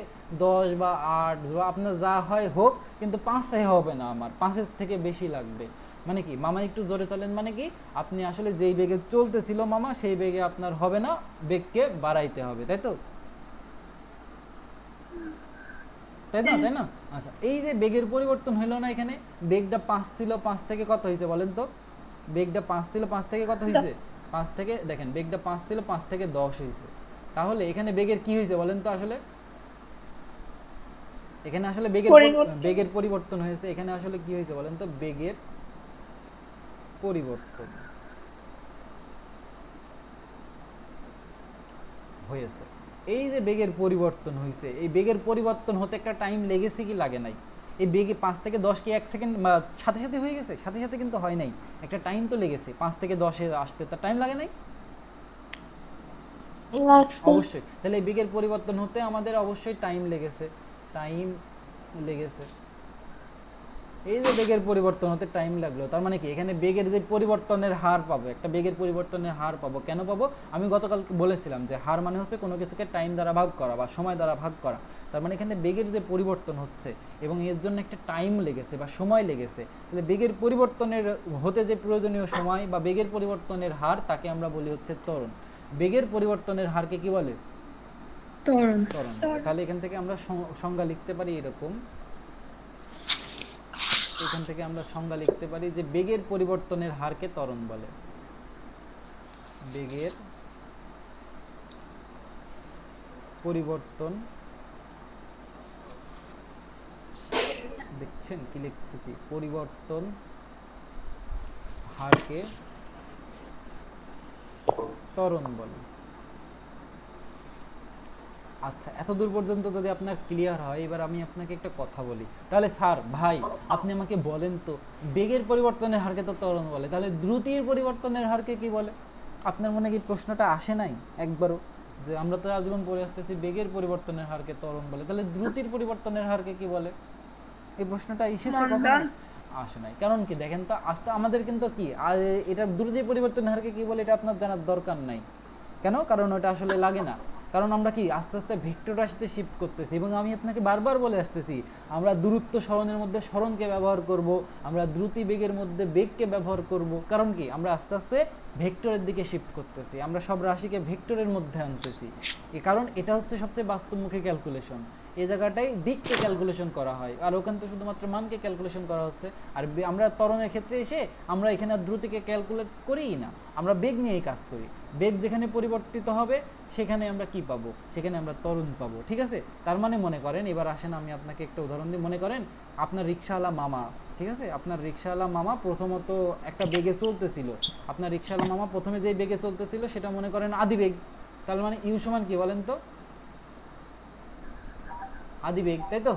S1: 10 বা 8 বা আপনার যা হয় হোক, কিন্তু 5 হবে না, আমার 5-এর থেকে বেশি লাগবে। মানে কি মামা একটু জোরে চলেন, মানে কি আপনি আসলে যেই বেগে চলতেছিল মামা সেই বেগে আপনার হবে না, বেগকে বাড়াইতে হবে, তাই তো? তাই না তাই না? আচ্ছা এই যে বেগের পরিবর্তন হইলো না, এখানে বেগটা 5 ছিল, 5 থেকে কত হয়েছে বলেন তো? বেগটা 5 ছিল, 5 থেকে কত হয়েছে? 5 থেকে দেখেন বেগটা 5 ছিল, 5 থেকে 10 হয়েছে। তাহলে এখানে বেগের কি হয়েছে বলেন তো? আসলে এখানে আসলে বেগের পরিবর্তন হয়েছে। এখানে আসলে কি হয়েছে বলেন তো? বেগের পরিবর্তন হয়েছে। এই যে বেগের পরিবর্তন হয়েছে, এই বেগের পরিবর্তন হতে একটা টাইম লেগেছে কি লাগে নাই? এই বেগে 5 থেকে 10 কি 1 সেকেন্ড সাথে সাথে হয়ে গেছে? সাথে সাথে কিন্তু হয় নাই, একটা টাইম তো লেগেছে। 5 থেকে 10-এ আসতে তার টাইম লাগে নাই? অবশ্যই। তাহলে এই বেগের পরিবর্তন হতে আমাদের অবশ্যই টাইম লেগেছে। এই যে বেগের পরিবর্তন হতে টাইম লাগলো, তার মানে কি এখানে বেগের যে পরিবর্তনের হার পাবো, একটা বেগের পরিবর্তনের হার পাবো। কেন পাবো? আমি গতকাল বলেছিলাম যে হার মানে হচ্ছে কোনো কিছুকে টাইম দ্বারা ভাগ করা বা সময় দ্বারা ভাগ করা। তার মানে এখানে বেগের যে পরিবর্তন হচ্ছে এবং এর জন্য একটা টাইম লেগেছে বা সময় লেগেছে, তাহলে বেগের পরিবর্তনের হতে যে প্রয়োজনীয় সময় বা বেগের পরিবর্তনের হার, তাকে আমরা বলি হচ্ছে ত্বরণ। বেগের পরিবর্তনের হারকে কি বলে?
S2: ত্বরণ।
S1: ত্বরণ। তাহলে এখান থেকে আমরা সংজ্ঞা লিখতে পারি এরকম, এখান থেকে আমরা সংজ্ঞা লিখতে পারি যে বেগের পরিবর্তনের হারকে ত্বরণ বলে। বেগের পরিবর্তন, দেখছেন কি লিখতেছি? পরিবর্তন হারকে ত্বরণ বলে। আচ্ছা এত দূর পর্যন্ত যদি আপনার ক্লিয়ার হয়, এবার আমি আপনাকে একটা কথা বলি। তাহলে স্যার ভাই আপনি আমাকে বলেন তো, বেগের পরিবর্তনের হারকে তো ত্বরণ বলে, তাহলে দ্রুতির পরিবর্তনের হারকে কি বলে? আপনার মনে কি প্রশ্নটা আসে নাই একবারও? যে আমরা তো আজীবন পড়ে আসতেছি বেগের পরিবর্তনের হারকে ত্বরণ বলে, তাহলে দ্রুতির পরিবর্তনের হারকে কি বলে? এই প্রশ্নটা এসেছে কখনো? আসে নাই। কারণ কি দেখেন তো, আস্তে আমাদের কিন্তু কি এটা দ্রুতির পরিবর্তনের হারকে কি বলে এটা আপনার জানার দরকার নাই। কেন? কারণ ওটা আসলে লাগে না, কারণ আমরা কি আস্তে আস্তে ভেক্টর রাশিতে শিফট করতেছি। এবং আমি আপনাকে বারবার বলে আসতেছি, আমরা দূরত্ব সরণের মধ্যে সরণকে ব্যবহার করব, আমরা দ্রুতি বেগের মধ্যে বেগকে ব্যবহার করব। কারণ কি, আমরা আস্তে আস্তে ভেক্টরের দিকে শিফট করতেছি, আমরা সব রাশিকে ভেক্টরের মধ্যে আনতেছি। কারণ এটা হচ্ছে সবচেয়ে বাস্তবমুখী ক্যালকুলেশন। এই জায়গাটায় দিককে ক্যালকুলেশন করা হয়, আর ওখানে তো শুধুমাত্র মানকে ক্যালকুলেশন করা হচ্ছে। আর আমরা ত্বরণের ক্ষেত্রে এসে আমরা এখানে আর দ্রুতিকে ক্যালকুলেট করিই না, আমরা বেগ নিয়েই কাজ করি। বেগ যেখানে পরিবর্তিত হবে সেখানে আমরা কি পাবো? সেখানে আমরা ত্বরণ পাবো। ঠিক আছে? তার মানে মনে করেন, এবার আসেন আমি আপনাকে একটা উদাহরণ দিই। মনে করেন আপনার রিক্সাওয়ালা মামা, ঠিক আছে, আপনার রিক্সাওয়ালা মামা প্রথমত একটা বেগে চলতেছিল। আপনার রিক্সাওয়ালা মামা প্রথমে যেই বেগে চলতেছিল সেটা মনে করেন আদিবেগ। তার মানে ইউ সমান কি বলেন তো? আদিবেগ, তাই তো?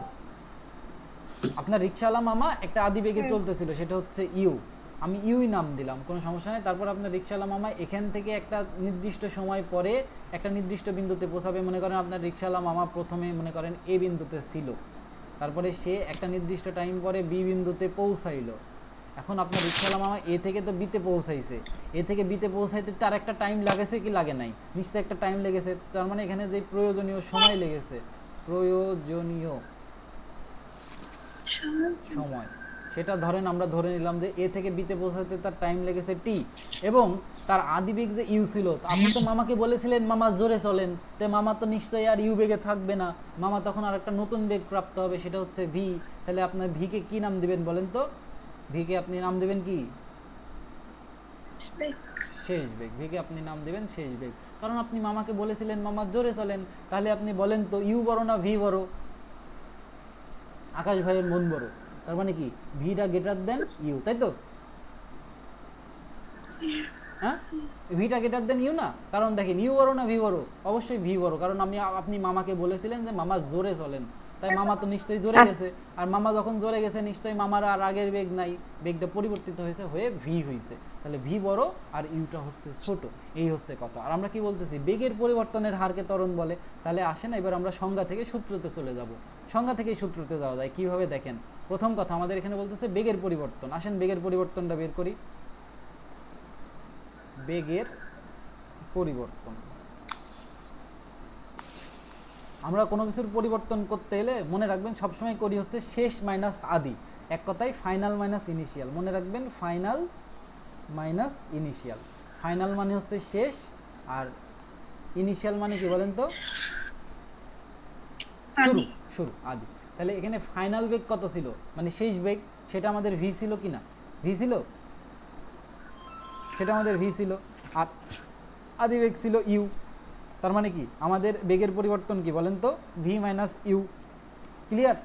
S1: আপনার রিক্সাওয়ালা মামা একটা আদিবেগে চলতেছিল, সেটা হচ্ছে ইউ। আমি ইউই নাম দিলাম, কোনো সমস্যা নেই। তারপর আপনার রিক্সাওয়ালা মামা এখান থেকে একটা নির্দিষ্ট সময় পরে একটা নির্দিষ্ট বিন্দুতে পৌঁছাবে। মনে করেন আপনার রিক্সাওয়ালা মামা প্রথমে মনে করেন এ বিন্দুতে ছিল, তারপরে সে একটা নির্দিষ্ট টাইম পরে বি বিন্দুতে পৌঁছাইলো। এখন আপনার রিক্সাওয়ালা মামা এ থেকে তো বিতে পৌঁছাইছে, এ থেকে বিতে পৌঁছাইতে তার একটা টাইম লাগেছে কি লাগে নাই? নিশ্চয়ই একটা টাইম লেগেছে। তার মানে এখানে যে প্রয়োজনীয় সময় লেগেছে, প্রয়োজনীয় সময়, সেটা ধরেন আমরা ধরে নিলাম যে এ থেকে বিতে পৌঁছাতে তার টাইম লেগেছে টি, এবং তার আদিবেগ যে ইউ ছিল। আপনি তো মামাকে বলেছিলেন মামা জোরে চলেন, তো মামা তো নিশ্চয়ই আর ইউ বেগে থাকবে না, মামা তখন আর একটা নতুন বেগ প্রাপ্ত হবে, সেটা হচ্ছে ভি। তাহলে আপনার ভিকে কি নাম দিবেন বলেন তো? ভিকে আপনি নাম দিবেন কি? শেষ বেগ। ভিকে আপনি নাম দিবেন শেষ বেগ, কারণ আপনি মামাকে বলেছিলেন মামা জোরে চলেন। তাহলে আপনি বলেন তো, ইউ বড় না ভি বড়? আকাশ ভাইয়ের মন বড়। তার মানে কি, ভিটা গ্রেটার দেন ইউ, তাই তো? হ্যাঁ, ভিটা গ্রেটার দেন ইউ না? কারণ দেখেন, ইউ বড় না ভি বড়? অবশ্যই ভি বড়, কারণ আপনি মামাকে বলেছিলেন যে মামা জোরে চলেন, তাই মামা তো নিশ্চয়ই জোরে গেছে। আর মামা যখন জোরে গেছে নিশ্চয়ই মামার আর আগের বেগ নাই, বেগটা পরিবর্তিত হয়েছে, হয়ে ভি হয়েছে। তাহলে ভি বড় আর ইউটা হচ্ছে ছোট, এই হচ্ছে কথা। আর আমরা কি বলতেছি, বেগের পরিবর্তনের হারকে ত্বরণ বলে। তাহলে আসেন এবার আমরা সংজ্ঞা থেকে সূত্রতে চলে যাব। সংজ্ঞা থেকেই সূত্রতে যাওয়া যায় কিভাবে দেখেন। প্রথম কথা, আমাদের এখানে বলতেছে বেগের পরিবর্তন। আসেন বেগের পরিবর্তনটা বের করি। বেগের পরিবর্তন, আমরা কোনো কিছুর পরিবর্তন করতে এলে মনে রাখবেন সবসময় করি হচ্ছে শেষ মাইনাস আদি, এক কথায় ফাইনাল মাইনাস ইনিশিয়াল। মনে রাখবেন ফাইনাল মাইনাস ইনিশিয়াল। ফাইনাল মানে হচ্ছে শেষ, আর ইনিশিয়াল মানে কি বলেন তো? শুরু, শুরু, আদি। তাহলে এখানে ফাইনাল বেগ কত ছিল, মানে শেষ বেগ, সেটা আমাদের ভি ছিল কি না? ভি ছিল, সেটা আমাদের ভি ছিল। আর আদি বেগ ছিল ইউ। তার মানে কি, আমাদের বেগের পরিবর্তন কি বলেন তো? V minus U. ক্লিয়ার?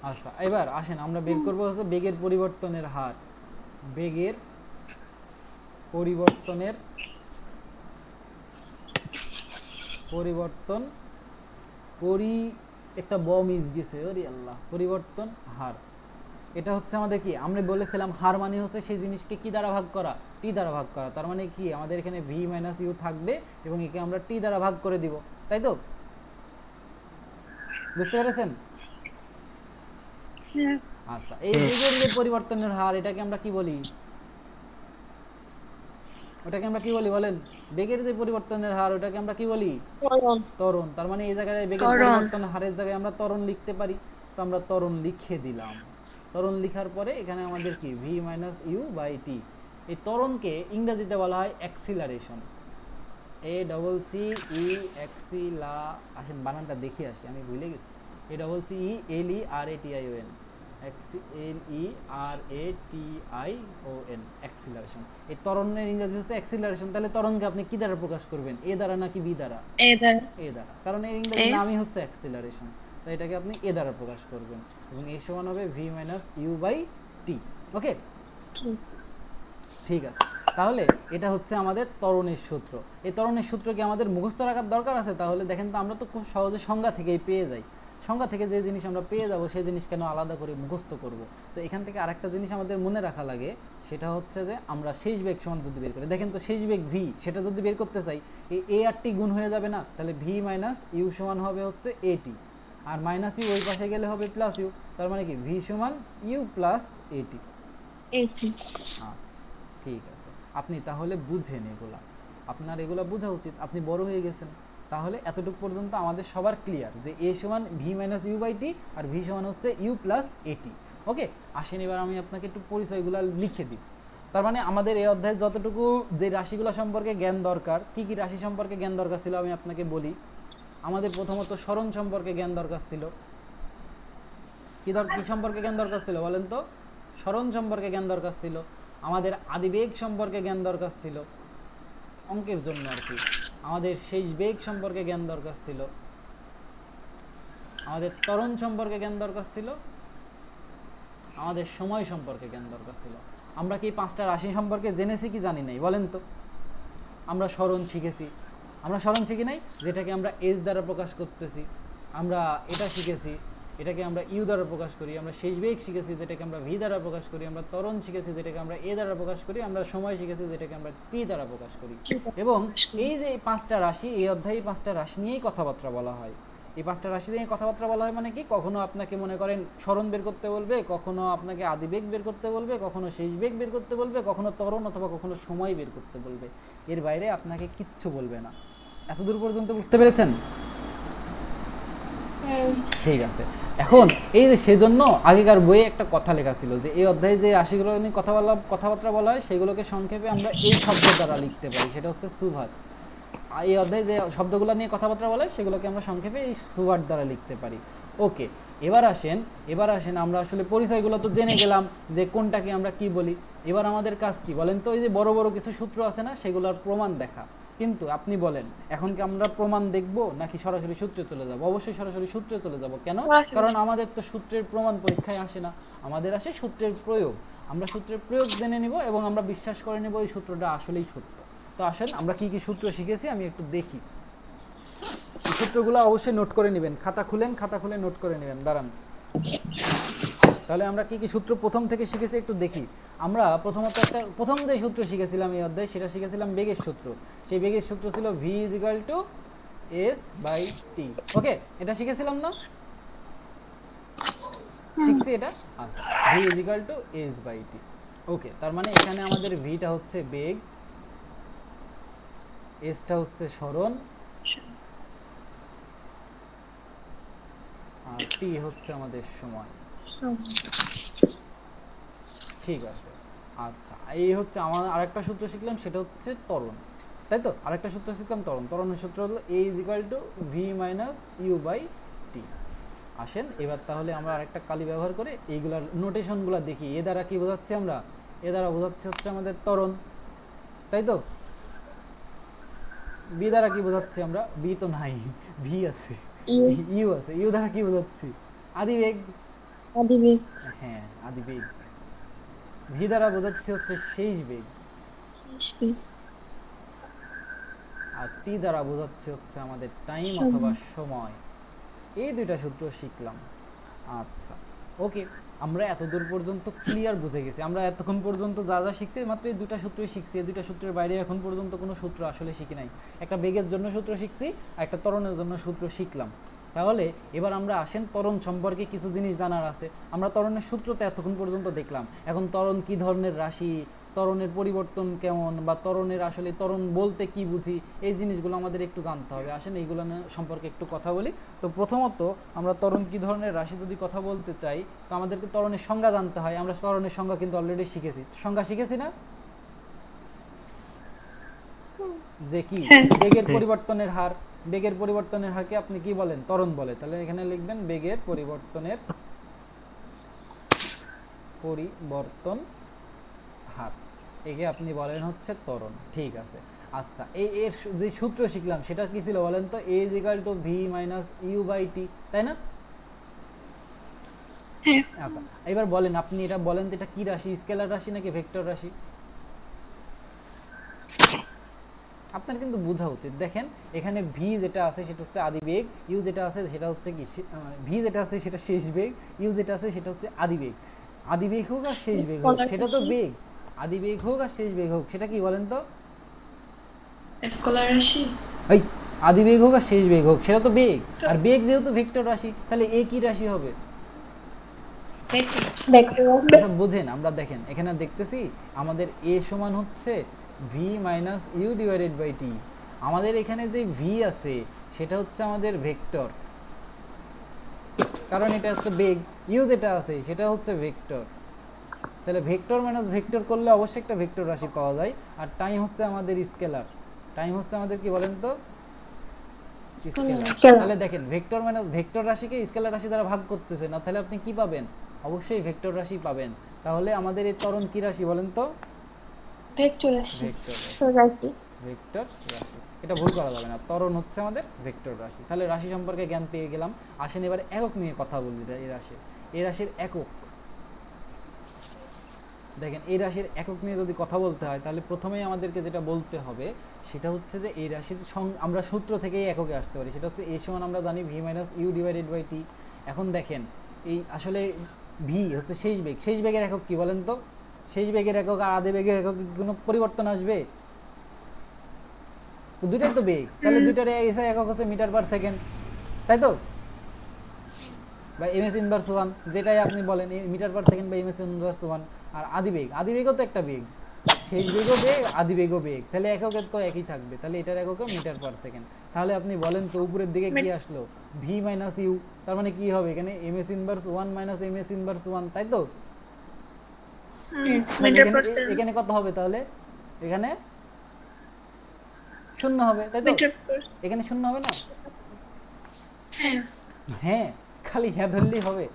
S1: আচ্ছা, এবার আসেন আমরা বের করবো হচ্ছে বেগের পরিবর্তনের হার। বেগের পরিবর্তন একটা মিস গেছে, ওরে আল্লাহ, পরিবর্তন হার। এটা হচ্ছে আমাদের কি, আমরা বলেছিলাম হার মানে হচ্ছে সেই জিনিসকে কি দ্বারা ভাগ করা? টি দ্বারা ভাগ করা। তার মানে কি, আমাদের এখানে ভি মাইনাস ইউ থাকবে এবং একে আমরা টি দ্বারা ভাগ করে দিব, তাই তো? বুঝতে পেরেছেন? আচ্ছা, এই বেগের যে পরিবর্তনের হার, এটাকে আমরা কি বলি? ওটাকে আমরা কি বলি বলেন? বেগের যে পরিবর্তনের হার, ওটাকে আমরা কি বলি? ত্বরণ। তার মানে এই জায়গায় বেগের পরিবর্তনের হারের জায়গায় আমরা ত্বরণ লিখতে পারি, তো আমরা ত্বরণ লিখে দিলাম। ত্বরণ লিখার পরে এখানে আমাদের কি, V minus you by T. এই ত্বরণকে ইংরেজিতে বলা হয় acceleration. A double C E এক্সিলা, আসেন বানানটা দেখে আসি, আমি ভুলে গেছি। A double C E L E R A T I O N, L E R A T I O N, acceleration. এই ত্বরণের ইংরেজি হচ্ছে অ্যাক্সিলারেশন। তাহলে ত্বরণকে আপনি কি দ্বারা প্রকাশ করবেন? এ দ্বারা নাকি বি দ্বারা? এ দ্বারা, কারণ এর ইংরেজি নামই হচ্ছে অ্যাক্সিলারেশন। তো এটাকে আপনি এ দ্বারা প্রকাশ করবেন, এবং এ সমান হবে V minus you by t. ওকে, ঠিক আছে। তাহলে এটা হচ্ছে আমাদের ত্বরণের সূত্র। এই ত্বরণের সূত্র কি আমাদের মুখস্থ রাখার দরকার আছে? তাহলে দেখেন তো, আমরা তো খুব সহজে সংজ্ঞা থেকেই পেয়ে যাই। সংজ্ঞা থেকে যে জিনিস আমরা পেয়ে যাব, সেই জিনিস কেন আলাদা করে মুখস্থ করব? তো এখান থেকে আরেকটা জিনিস আমাদের মনে রাখা লাগে, সেটা হচ্ছে যে আমরা শেষ বেগ সমান যদি বের করি, দেখেন তো শেষ বেগ ভি, সেটা যদি বের করতে চাই, এই এ আর টি গুণ হয়ে যাবে না? তাহলে ভি মাইনাস ইউ সমান হবে হচ্ছে এ টি, আর মাইনাস ইউ ওই পাশে গেলে হবে প্লাস ইউ। তার মানে কি, ভি সমান ইউ প্লাস এ টি। আচ্ছা, ঠিক আছে। আপনি তাহলে বুঝেন এগুলা, আপনার এগুলা বোঝা উচিত, আপনি বড় হয়ে গেছেন। তাহলে এতটুকু পর্যন্ত আমাদের সবার ক্লিয়ার যে এ সমান V minus you by T আর ভি সমান হচ্ছে ইউ প্লাস এটি। ওকে, আসেন এবার আমি আপনাকে একটু পরিচয়গুলো লিখে দিই। তার মানে আমাদের এই অধ্যায়ে যতটুকু যে রাশিগুলো সম্পর্কে জ্ঞান দরকার, কি কি রাশি সম্পর্কে জ্ঞান দরকার ছিল আমি আপনাকে বলি। আমাদের প্রথমত সরণ সম্পর্কে জ্ঞান দরকার ছিল। কি সম্পর্কে জ্ঞান দরকার ছিল বলেন তো? সরণ সম্পর্কে জ্ঞান দরকার ছিল। আমাদের আদিবেগ সম্পর্কে জ্ঞান দরকার ছিল, অঙ্কের জন্য আর কি। আমাদের শেষ বেগ সম্পর্কে জ্ঞান দরকার ছিল। আমাদের ত্বরণ সম্পর্কে জ্ঞান দরকার ছিল। আমাদের সময় সম্পর্কে জ্ঞান দরকার ছিল। আমরা কি 5টা রাশি সম্পর্কে জেনেছি কি জানি নাই বলেন তো? আমরা সরণ শিখেছি, আমরা সরণ শিখি নাই যেটাকে আমরা এস দ্বারা প্রকাশ করতেছি। আমরা এটা শিখেছি, এটাকে আমরা ইউ দ্বারা প্রকাশ করি। আমরা শেষ বেগ শিখেছি যেটাকে আমরা ভি দ্বারা প্রকাশ করি। আমরা ত্বরণ শিখেছি যেটাকে আমরা এ দ্বারা প্রকাশ করি। আমরা সময় শিখেছি যেটাকে আমরা টি দ্বারা প্রকাশ করি। এবং এই যে 5টা রাশি, এই অধ্যায়ে 5টা রাশি নিয়েই কথাবার্তা বলা হয়। এই 5টা রাশি নিয়ে কথাবার্তা বলা হয় মানে কি, কখনো আপনাকে মনে করেন সরণ বের করতে বলবে, কখনো আপনাকে আদিবেগ বের করতে বলবে, কখনো শেষ বেগ বের করতে বলবে, কখনো ত্বরণ অথবা কখনো সময় বের করতে বলবে। এর বাইরে আপনাকে কিচ্ছু বলবে না। এতদূর পর্যন্ত বুঝতে পেরেছেন? ঠিক আছে। এখন এই যে সেজন্য আগেকার বইয়ে একটা কথা লেখা ছিল যে এই অধ্যায়ে যে রাশিগুলো নিয়ে কথাবার্তা বলা হয় সেগুলোকে সংক্ষেপে আমরা এই শব্দ দ্বারা লিখতে পারি, সেটা হচ্ছে সুভাগ। এই অধ্যায়ে যে শব্দগুলো নিয়ে কথাবার্তা বলা হয় সেগুলোকে আমরা সংক্ষেপে এই সুভাগ দ্বারা লিখতে পারি। ওকে, এবার আসেন আমরা আসলে পরিচয়গুলো তো জেনে গেলাম যে কোনটাকে আমরা কি বলি। এবার আমাদের কাজ কি বলেন তো? এই যে বড় বড় কিছু সূত্র আছে না, সেগুলোর প্রমাণ দেখা। কিন্তু আপনি বলেন এখন কি আমরা প্রমাণ দেখব নাকি সরাসরি সূত্রে চলে যাব? অবশ্যই সরাসরি সূত্রে চলে যাব। কেন? কারণ আমাদের তো সূত্রের প্রমাণ পরীক্ষায় আসে না, আমাদের আসে সূত্রের প্রয়োগ। আমরা সূত্রের প্রয়োগ জেনে নিব এবং আমরা বিশ্বাস করে নেব এই সূত্রটা আসলেই সত্য। তো আসেন আমরা কি কি সূত্র শিখেছি আমি একটু দেখি। এই সূত্রগুলো অবশ্যই নোট করে নেবেন, খাতা খুলে নোট করে নেবেন। দাঁড়ান, তাহলে আমরা কি কি সূত্র প্রথম থেকে শিখেছি একটু দেখি। আমরা প্রথম যে সূত্র শিখেছিলাম এই অধ্যায়ে, সেটা শিখেছিলাম বেগের সূত্র। সেই বেগের সূত্র ছিল v is equal to s by t. Okay, এটা শিখেছিলাম না? শিখছি এটা। আচ্ছা, v is equal to s by t. Okay, তার মানে এখানে আমাদের ভিটা হচ্ছে বেগ, এসটা হচ্ছে সরণ, আর টি হচ্ছে আমাদের সময়। ঠিক আছে। আচ্ছা, এই হচ্ছে আমার আরেকটা সূত্র শিখলাম, সেটা হচ্ছে ত্বরণ, তাই তো? আরেকটা সূত্র শিখলাম ত্বরণ। ত্বরণের সূত্র হলো a is equal to v minus you by t. আসেন এবার তাহলে আমরা আরেকটা কালি ব্যবহার করে এইগুলার নোটেশনগুলো দেখি। এ দ্বারা কি বোঝাচ্ছি আমরা? এ দ্বারা বোঝাচ্ছে হচ্ছে আমাদের ত্বরণ, তাই তো? বি দ্বারা কি বোঝাচ্ছি আমরা? বি তো নাই, ভি আছে, ইউ আছে। ইউ দ্বারা কি বোঝাচ্ছি? আদিবেগ। হ্যাঁ, আদিবেগ। ভি দ্বারা বোঝাচ্ছি হচ্ছে শেষ বেগ, আর টি দ্বারা বোঝাচ্ছে হচ্ছে আমাদের টাইম অথবা সময়। এই দুইটা সূত্র শিখলাম। আচ্ছা, ওকে, আমরা এতদূর পর্যন্ত ক্লিয়ার বুঝে গেছি। আমরা এতক্ষণ পর্যন্ত যা যা শিখছি মাত্র এই দুটা সূত্রই শিখছি। এই দুটা সূত্রের বাইরে এখন পর্যন্ত কোনো সূত্র আসলে শিখি নাই। একটা বেগের জন্য সূত্র শিখছি আর একটা ত্বরণের জন্য সূত্র শিখলাম। তাহলে এবার আমরা আসেন ত্বরণ সম্পর্কে কিছু জিনিস জানার আছে। আমরা ত্বরণের সূত্রতে এতক্ষণ পর্যন্ত দেখলাম। এখন ত্বরণ কী ধরনের রাশি, ত্বরণের পরিবর্তন কেমন, বা ত্বরণের আসলে ত্বরণ বলতে কি বুঝি, এই জিনিসগুলো আমাদের একটু জানতে হবে। আসেন এইগুলো সম্পর্কে একটু কথা বলি। তো প্রথমত আমরা ত্বরণ কী ধরনের রাশি যদি কথা বলতে চাই, তো আমাদেরকে ত্বরণের সংজ্ঞা জানতে হয়। আমরা ত্বরণের সংজ্ঞা কিন্তু অলরেডি শিখেছি। সংজ্ঞা শিখেছি না? যে কি বেগের পরিবর্তনের হার। বেগের পরিবর্তনের হারকে আপনি কি বলেন? ত্বরণ বলে। তাহলে এখানে লিখবেন বেগের পরিবর্তনের হার, একে আপনি বলেন হচ্ছে ত্বরণ। ঠিক আছে। আচ্ছা, এর যে সূত্র শিখলাম সেটা কি ছিল বলেন তো? A is equal to v minus you by t, তাই না? আচ্ছা, এবার বলেন, আপনি এটা বলেন তো এটা কি রাশি? স্কেলার রাশি নাকি ভেক্টর রাশি? আপনার কিন্তু বোঝা উচিত। দেখেন এখানে ভি যেটা আছে সেটা হচ্ছে আদিবেগ, ইউ যেটা আছে সেটা হচ্ছে কি, ভি যেটা আছে সেটা শেষ বেগ, ইউ যেটা আছে সেটা হচ্ছে আদিবেগ। আদিবেগ হোক আর শেষ বেগ হোক সেটা তো বেগ। আদিবেগ হোক আর শেষ বেগ হোক সেটা কি বলেন তো?
S2: স্কেলার রাশি।
S1: এই আদিবেগ হোক আর শেষ বেগ হোক সেটা তো বেগ। আর বেগ যেহেতু ভেক্টর রাশি, তাহলে এ কি রাশি হবে?
S2: ভেক্টর।
S1: বুঝেন? আমরা দেখেন এখানে দেখতেছি আমাদের এ সমান হচ্ছে v minus u divided by t. আমাদের এখানে যে ভি আছে সেটা হচ্ছে আমাদের ভেক্টর, কারণ এটা হচ্ছে বেগ। ইউ যেটা আছে সেটা হচ্ছে ভেক্টর। তাহলে ভেক্টর মাইনাস ভেক্টর করলে অবশ্যই একটা ভেক্টর রাশি পাওয়া যায়। আর টাইম হচ্ছে আমাদের স্কেলার, টাইম হচ্ছে আমাদের কি বলেন তো, স্কেলার। তাহলে দেখেন ভেক্টর মাইনাস ভেক্টর রাশিকে স্কেলার রাশি দ্বারা ভাগ করতেছে না, তাহলে আপনি কি পাবেন? অবশ্যই ভেক্টর রাশি পাবেন। তাহলে আমাদের এই ত্বরণ কি রাশি বলেন তো?
S2: ভেক্টর রাশি।
S1: ভেক্টর রাশি, ভেক্টর রাশি। এটা ভুল করা যাবে না, ত্বরণ হচ্ছে আমাদের ভেক্টর রাশি। তাহলে রাশি সম্পর্কে জ্ঞান পেয়ে গেলাম। আসেন এবার একক নিয়ে কথা বলি। এই রাশির একক, দেখেন এই রাশির একক নিয়ে যদি কথা বলতে হয় তাহলে প্রথমেই আমাদেরকে যেটা বলতে হবে সেটা হচ্ছে যে এই রাশির আমরা সূত্র থেকেই এককে আসতে পারি। সেটা হচ্ছে এ সমান আমরা জানি v minus u divided by t. এখন দেখেন এই আসলে ভি হচ্ছে শেষ বেগ, শেষ বেগের একক কি বলেন তো? শেষ বেগের একক আর আদি বেগের একক কোনো পরিবর্তন আসবে? তো দুইটাই তো বেগ, তাহলে দুইটার একক হচ্ছে মিটার পার সেকেন্ড, তাই তো? বা এমএস ইনভার্স ওয়ান, যেটাই আপনি বলেন মিটার পার সেকেন্ড বা এমএস ইনভার্স ওয়ান। আর আদি বেগও তো একটা বেগ, শেষ বেগও বেগ, আদি বেগও বেগ, তাহলে এককের তো একই থাকবে। তাহলে এটার এককে মিটার পার সেকেন্ড। তাহলে আপনি বলেন তো উপরের দিকে কি আসলো? ভি মাইনাস ইউ, তার মানে কি হবে এখানে? MS inverse one minus MS inverse one, তাই তো? এখানে কত হবে তাহলে? এখানে শূন্য হবে, তাই তো? এখানে শূন্য হবে না? হ্যাঁ, খালি হ্যাঁ ধরলেই হবে?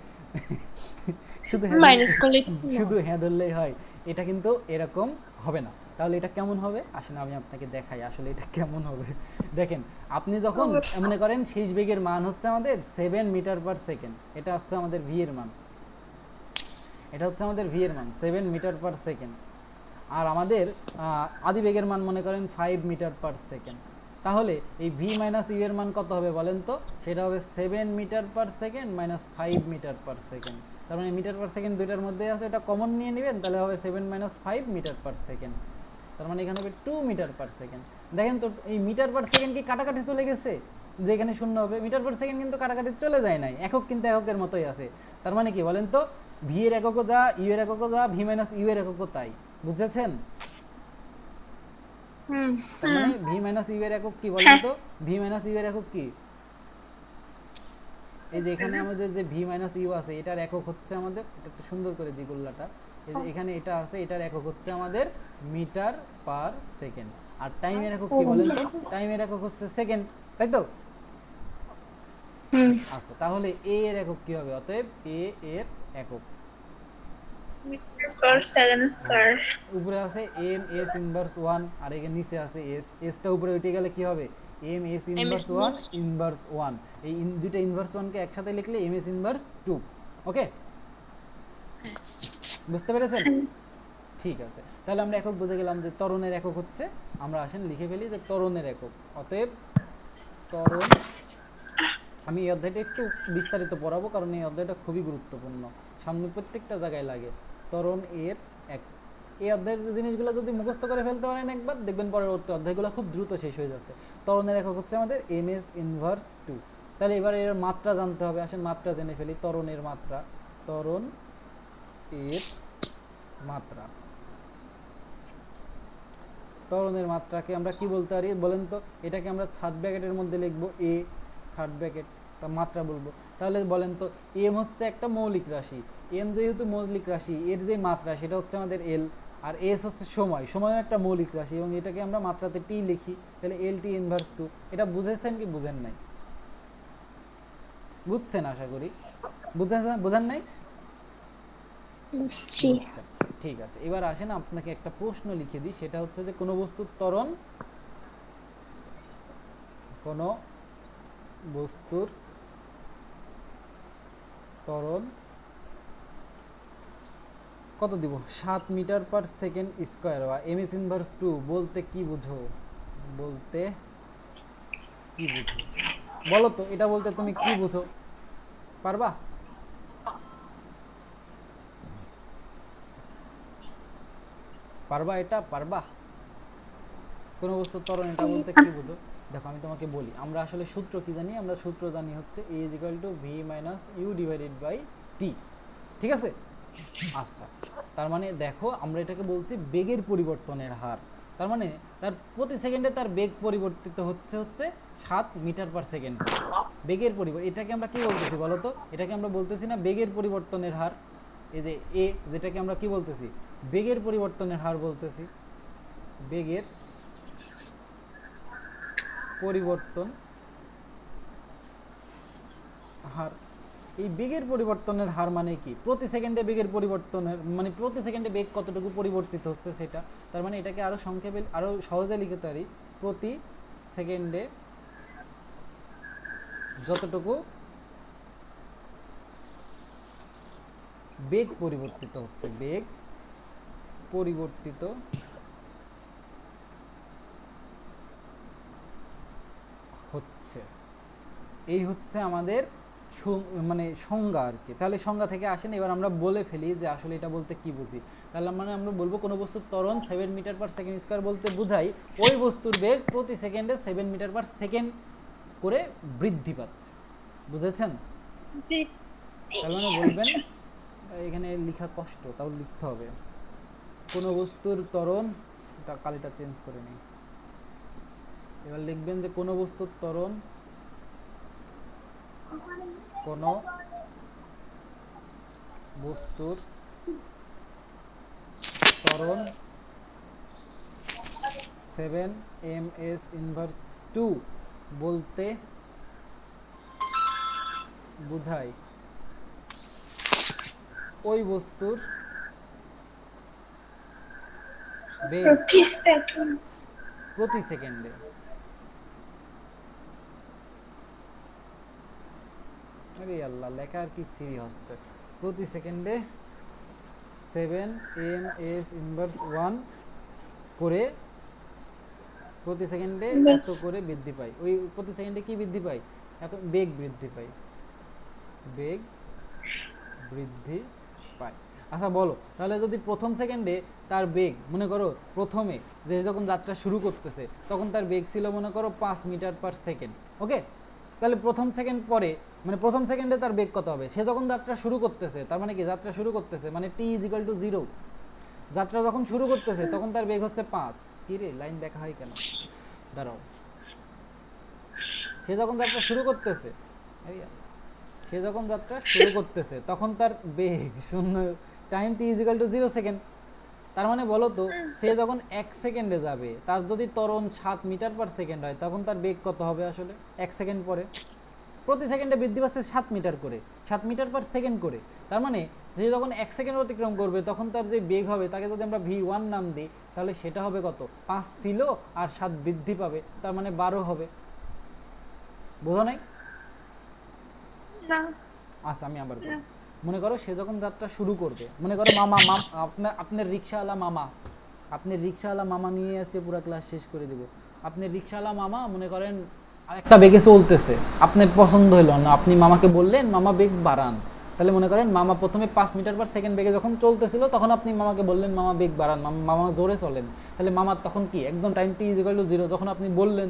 S1: শুধু হ্যাঁ ধরলেই হয়? এটা কিন্তু এরকম হবে na। তাহলে এটা কেমন হবে? আসলে আমি আপনাকে দেখাই আসলে এটা কেমন হবে। দেখেন আপনি যখন মনে করেন শেষ বেগের মান হচ্ছে আমাদের 7 মিটার পার সেকেন্ড, এটা হচ্ছে আমাদের ভি এর মান, এটা হচ্ছে আমাদের ভি এর মান 7 মিটার পার সেকেন্ড। আর আমাদের আদি বেগের মান মনে করেন 5 মিটার পার সেকেন্ড। তাহলে এই ভি মাইনাস ইউ এর মান কত হবে বলেন তো? সেটা হবে 7 metre per second minus 5 metre per second. তার মানে মিটার পার সেকেন্ড দুইটার মধ্যে আছে, এটা কমন নিয়ে নেবেন, তাহলে হবে 7 মাইনাস 5 মিটার পার সেকেন্ড। তার মানে এখানে হবে 2 মিটার পার সেকেন্ড। দেখেন তো এই মিটার পার সেকেন্ড কি কাটাকাটি চলে গেছে? যে এখানে শূন্য হবে, মিটার পার সেকেন্ড কিন্তু কাটাকাটি চলে যায় নাই, একক কিন্তু এককের মতোই আছে। তার মানে কি বলেন তো? ভি এর এককও যা, ইউ এর এককও যা, ভি মাইনাস ইউ এর এককও তাই। বুঝেছেন? তার মানে ভি মাইনাস ইউ এর একক কি বলেন তো? ভি মাইনাস ইউ এর একক কি? এই যে এখানে আমাদের যে ভি মাইনাস ইউ আছে এটার একক হচ্ছে আমাদের, এটা একটু সুন্দর করে দিই গোল্লাটা, এই যে এখানে এটা আছে, এটার একক হচ্ছে আমাদের মিটার পার সেকেন্ড। আর টাইমের একক কি বলেন তো? টাইমের একক হচ্ছে সেকেন্ড, তাই তো? আচ্ছা, তাহলে এ এর একক কি হবে? অতএব এ এর একক উপরে আছে এম এস ইনভার্স ওয়ান, আর এখানে নিচে আছে এস, এসটা উপরে উঠে গেলে কি হবে? M S inverse one inverse one. এই দুইটা ইনভার্স ওয়ানকে একসাথে লিখলে M S inverse two. Okay, বুঝতে পেরেছেন? ঠিক আছে, তাহলে আমরা একক বুঝে গেলাম যে ত্বরণের একক হচ্ছে, আমরা আসেন লিখে ফেলি যে ত্বরণের একক। অতএব ত্বরণ, আমি এই অধ্যায়টা একটু বিস্তারিত পড়াবো কারণ এই অধ্যায়টা খুবই গুরুত্বপূর্ণ, সামনে প্রত্যেকটা জায়গায় লাগে। ত্বরণ এর এক, এই অধ্যায়ের জিনিসগুলো যদি মুখস্থ করে ফেলতে পারেন একবার, দেখবেন পরবর্তী অধ্যায়গুলো খুব দ্রুত শেষ হয়ে যাচ্ছে। ত্বরণের একক হচ্ছে আমাদের এম এস ইনভার্স টু। তাহলে এবার এর মাত্রা জানতে হবে, আসেন মাত্রা জেনে ফেলি। ত্বরণের মাত্রা, ত্বরণ এর মাত্রা, ত্বরণের মাত্রাকে আমরা কি বলতে পারি বলেন তো? এটাকে আমরা থার্ড ব্র্যাকেটের মধ্যে লিখবো, এ থার্ড ব্র্যাকেট, তা মাত্রা বলবো। তাহলে বলেন তো এম হচ্ছে একটা মৌলিক রাশি, এম যেহেতু মৌলিক রাশি, এর যে মাত্রা সেটা হচ্ছে আমাদের এল। আর এস হচ্ছে সময়, সময়ও একটা মৌলিক রাশি এবং এটাকে আমরা মাত্রাতে টি লিখি, তাহলে এল টি ইনভার্স টু। এটা বুঝেছেন কি বুঝেন নাই? বুঝছেন আশা করি, বুঝেন নাই? ঠিক আছে, এবার আসেন আপনাকে একটা প্রশ্ন লিখে দিই, সেটা হচ্ছে যে কোনো বস্তুর ত্বরণ, কোনো বস্তুর ত্বরণ কত দিব? 7 মিটার পার সেকেন্ড স্কোয়ার বা এম এস ইনভার্স টু বলতে কি বুঝো? বলতে কি বুঝো বলো তো? এটা বলতে তুমি কি বুঝো? পারবা? পারবা? এটা পারবা? কোনো বস্তুর ত্বরণ এটা বলতে কি বুঝো? দেখো আমি তোমাকে বলি, আমরা আসলে সূত্র কি জানি? আমরা সূত্র জানি হচ্ছে a = v - u / t। ঠিক আছে? আচ্ছা, তার মানে দেখো আমরা এটাকে বলছি বেগের পরিবর্তনের হার। তার মানে তার প্রতি সেকেন্ডে তার বেগ পরিবর্তিত হচ্ছে 7 মিটার পার সেকেন্ড। বেগের পরিবর্তন, এটাকে আমরা কি বলতেছি বলো তো? এটাকে আমরা বলতেছি না বেগের পরিবর্তনের হার? এই যে এ, যেটাকে আমরা কি বলতেছি? বেগের পরিবর্তনের হার বলতেছি। বেগের পরিবর্তন হার। এই বেগের পরিবর্তনের হার মানে কি? প্রতি সেকেন্ডে বেগের পরিবর্তনের মানে প্রতি সেকেন্ডে বেগ কতটুকু পরিবর্তিত হচ্ছে সেটা। তার মানে এটাকে আরো সংক্ষেপে আরো সহজে লিখতে পারি, প্রতি সেকেন্ডে যতটুকু বেগ পরিবর্তিত হচ্ছে, বেগ পরিবর্তিত হচ্ছে, এই হচ্ছে আমাদের মানে সংজ্ঞা আর কি। তাহলে সংজ্ঞা থেকে আসেন, এবার আমরা বলে ফেলি যে আসলে এটা বলতে কি বুঝি। তাহলে মানে আমরা বলবো কোনো বস্তুর ত্বরণ 7 মিটার পার সেকেন্ড স্কয়ার বলতে বোঝাই ওই বস্তুর বেগ প্রতি সেকেন্ডে 7 মিটার পার সেকেন্ড করে বৃদ্ধি পাচ্ছে। বুঝেছেন? তাহলে মানে বলবেন, এখানে লেখা কষ্ট, তাও লিখতে হবে, কোনো বস্তুর ত্বরণ, এটা কালিটা চেঞ্জ করে নিই। এবার লিখবেন যে কোনো বস্তুর ত্বরণ, কোনো বস্তুর ত্বরণ 7 ms ইনভার্স 2 বলতে বোঝায় ওই বস্তুর বেগ প্রতি সেকেন্ডে আরে আল্লাহ, লেখা আর কি সিরি হচ্ছে, প্রতি সেকেন্ডে 7 ms ইনভার্স 1 করে প্রতি সেকেন্ডে এত করে বৃদ্ধি পায়। ওই প্রতি সেকেন্ডে কি বৃদ্ধি পায়? এত বেগ বৃদ্ধি পায়, বেগ বৃদ্ধি পায়। আচ্ছা বলো, তাহলে যদি প্রথম সেকেন্ডে তার বেগ, মনে করো প্রথমে যে যখন যাত্রা শুরু করতেছে তখন তার বেগ ছিল মনে করো 5 মিটার পার সেকেন্ড, ওকে? তাহলে প্রথম সেকেন্ড পরে মানে প্রথম সেকেন্ডে তার বেগ কত হবে? সে যখন যাত্রা শুরু করতেছে, তার মানে কি যাত্রা শুরু করতেছে মানে t = 0, যাত্রা যখন শুরু করতেছে তখন তার বেগ হচ্ছে 5। কি রে, লাইন দেখা হয় কেন? দাঁড়াও, সে যখন যাত্রা শুরু করতেছে, সে যখন যাত্রা শুরু করতেছে তখন তার বেগ শূন্য, টাইম t = 0 সেকেন্ড। তার মানে বলো তো, সে যখন 1 সেকেন্ডে যাবে, তার যদি ত্বরণ 7 মিটার পার সেকেন্ড হয় তখন তার বেগ কত হবে আসলে 1 সেকেন্ড পরে? প্রতি সেকেন্ডে বৃদ্ধি পাচ্ছে 7 মিটার করে, 7 মিটার পার সেকেন্ড করে। তার মানে সে যখন 1 সেকেন্ড অতিক্রম করবে তখন তার যে বেগ হবে তাকে যদি আমরা v1 নাম দিই তাহলে সেটা হবে কত? 5 ছিল আর 7 বৃদ্ধি পাবে, তার মানে 12 হবে। বোঝা নাই?
S2: না।
S1: আচ্ছা আমি আবার বলি, মনে করো সে যখন যাত্রা শুরু করবে, মনে করো মামা আপনার রিক্সাওয়ালা মামা, আপনি রিক্সাওয়ালা মামা নিয়ে আজকে পুরো ক্লাস শেষ করে দেব। আপনি রিক্সাওয়ালা মামা মনে করেন একটা বেগে চলতেছে, আপনার পছন্দ হলো না, আপনি মামাকে বললেন মামা বেগ বাড়ান। তাহলে মনে করেন মামা প্রথমে 5 মিটার পার সেকেন্ড বেগে যখন চলতেছিল তখন আপনি মামাকে বললেন মামা বেগ বাড়ান, মামা জোরে চলেন। তাহলে মামার তখন কি একদম টাইম t = 0 যখন আপনি বললেন,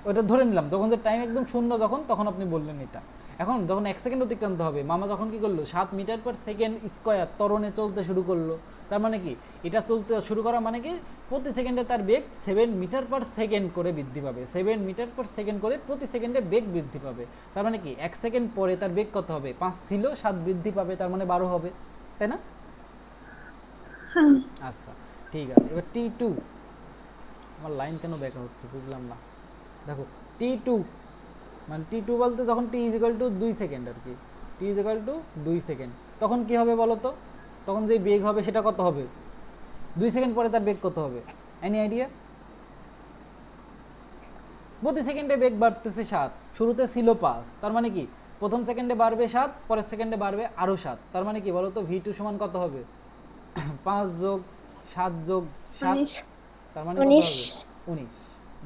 S1: ওটা ধরে নিলাম, যখন যে টাইম একদম শূন্য তখন আপনি বললেন এটা। এখন যখন 1 সেকেন্ড অতিক্রান্ত হবে, মামা যখন কি করলো 7 মিটার পার সেকেন্ড স্কয়ার ত্বরণে চলতে শুরু করলো। তার মানে কি এটা চলতে শুরু করা মানে কি প্রতি সেকেন্ডে তার বেগ 7 মিটার পার সেকেন্ড করে বৃদ্ধি পাবে, 7 মিটার পার সেকেন্ড করে প্রতি সেকেন্ডে বেগ বৃদ্ধি পাবে। তার মানে কি 1 সেকেন্ড পরে তার বেগ কত হবে? 5 ছিল 7 বৃদ্ধি পাবে, তার মানে 12 হবে, তাই না? আচ্ছা ঠিক আছে, এবার t2, আমার লাইন কেন ব্যাকা হচ্ছে বুঝলাম না। দেখো t2 মানে t2 বলতে যখন t = 2 সেকেন্ড আর কি, t = 2 সেকেন্ড, তখন কি হবে বলো তো? তখন যে বেগ হবে সেটা কত হবে? 2 সেকেন্ড পরে তার বেগ কত হবে? Any idea? প্রতি সেকেন্ডে বেগ বাড়তেছে 7, শুরুতে ছিল 5, তার মানে কি প্রথম সেকেন্ডে বাড়বে 7, পরের সেকেন্ডে বাড়বে আরও 7, তার মানে কি বলো তো v2 সমান কত হবে? 5 যোগ 7 যোগ 7, তার মানে কত হবে? 19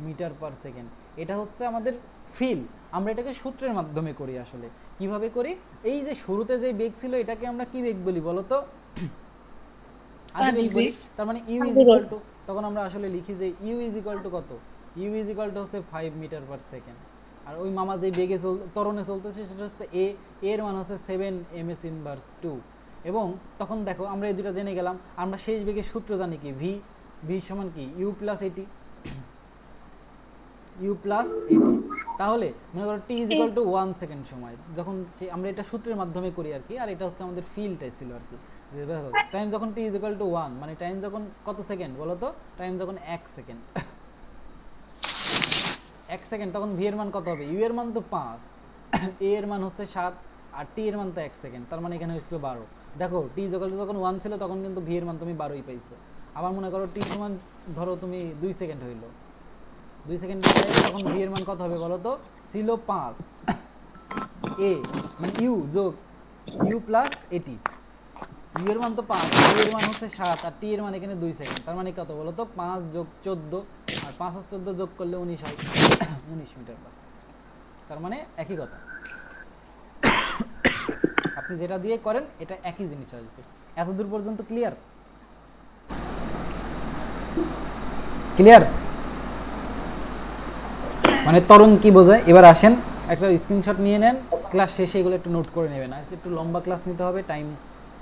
S1: মিটার পার সেকেন্ড। এটা হচ্ছে আমাদের ফিল। আমরা এটাকে সূত্রের মাধ্যমে করি। আসলে কিভাবে করি? এই যে শুরুতে যে বেগ ছিল এটাকে আমরা কি বেগ বলি বলো তো? আদি বেগ বলি। তার মানে u = তখন আমরা আসলে লিখি যে u = কত? u হচ্ছে 5 মিটার পার সেকেন্ড। আর ওই মামা যে বেগে ত্বরণে চলতেছে সেটা হচ্ছে a, এর মান হচ্ছে 7 ms ইনভার্স 2। এবং তখন দেখো আমরা এই দুটো জেনে গেলাম, আমরা শেষ বেগের সূত্র জানি কি? v ভি সমান কি ইউ প্লাস এটি, ইউ প্লাস এটি। তাহলে মনে করো টি ইজ ইকুয়াল টু 1 সেকেন্ড সময়, যখন আমরা এটা সূত্রের মাধ্যমে করি আর কি, আর এটা হচ্ছে আমাদের ফিল্ডটাই ছিল আর কি। টাইম যখন টি ইজ ইকুয়াল টু 1, মানে টাইম যখন কত সেকেন্ড বলো তো, টাইম যখন 1 সেকেন্ড, 1 সেকেন্ড, তখন ভি এর মান কত হবে, ইউ এর মান তো 5, এ এর মান হচ্ছে 7, আর টি এর মান তো 1 সেকেন্ড, তার মানে এখানে হচ্ছে 12। দেখো টি ইজ ইকুয়াল টু যখন 1 ছিল তখন কিন্তু ভি এর মান তুমি 12ই পাইছো। আবার মনে করো টি সমান ধরো তুমি 2 সেকেন্ড হইলো, 2 সেকেন্ড তখন ভি এর মান কত হবে বলো তো, ছিল 5, এ মানে ইউ যোগ ইউ প্লাস এটি, ইউ এর মান তো 5, এ এর মান হচ্ছে 7, আর টি এর মান এখানে 2 সেকেন্ড, তার মানে কত বলো তো 5 যোগ 14, আর 5 আর 14 যোগ করলে 19 হয়, 19 মিটার পার সেকেন্ড। তার মানে একই কথা, আপনি যেটা দিয়ে করেন এটা একই জিনিস আসবে। এতদূর পর্যন্ত ক্লিয়ার? ক্লিয়ার? মানে ত্বরণ কি বোঝায়? এবার আসেন একটা স্ক্রিনশট নিয়ে নেন, ক্লাস শেষে এগুলো একটু নোট করে নেবেন, আজকে একটু লম্বা ক্লাস নিতে হবে, টাইম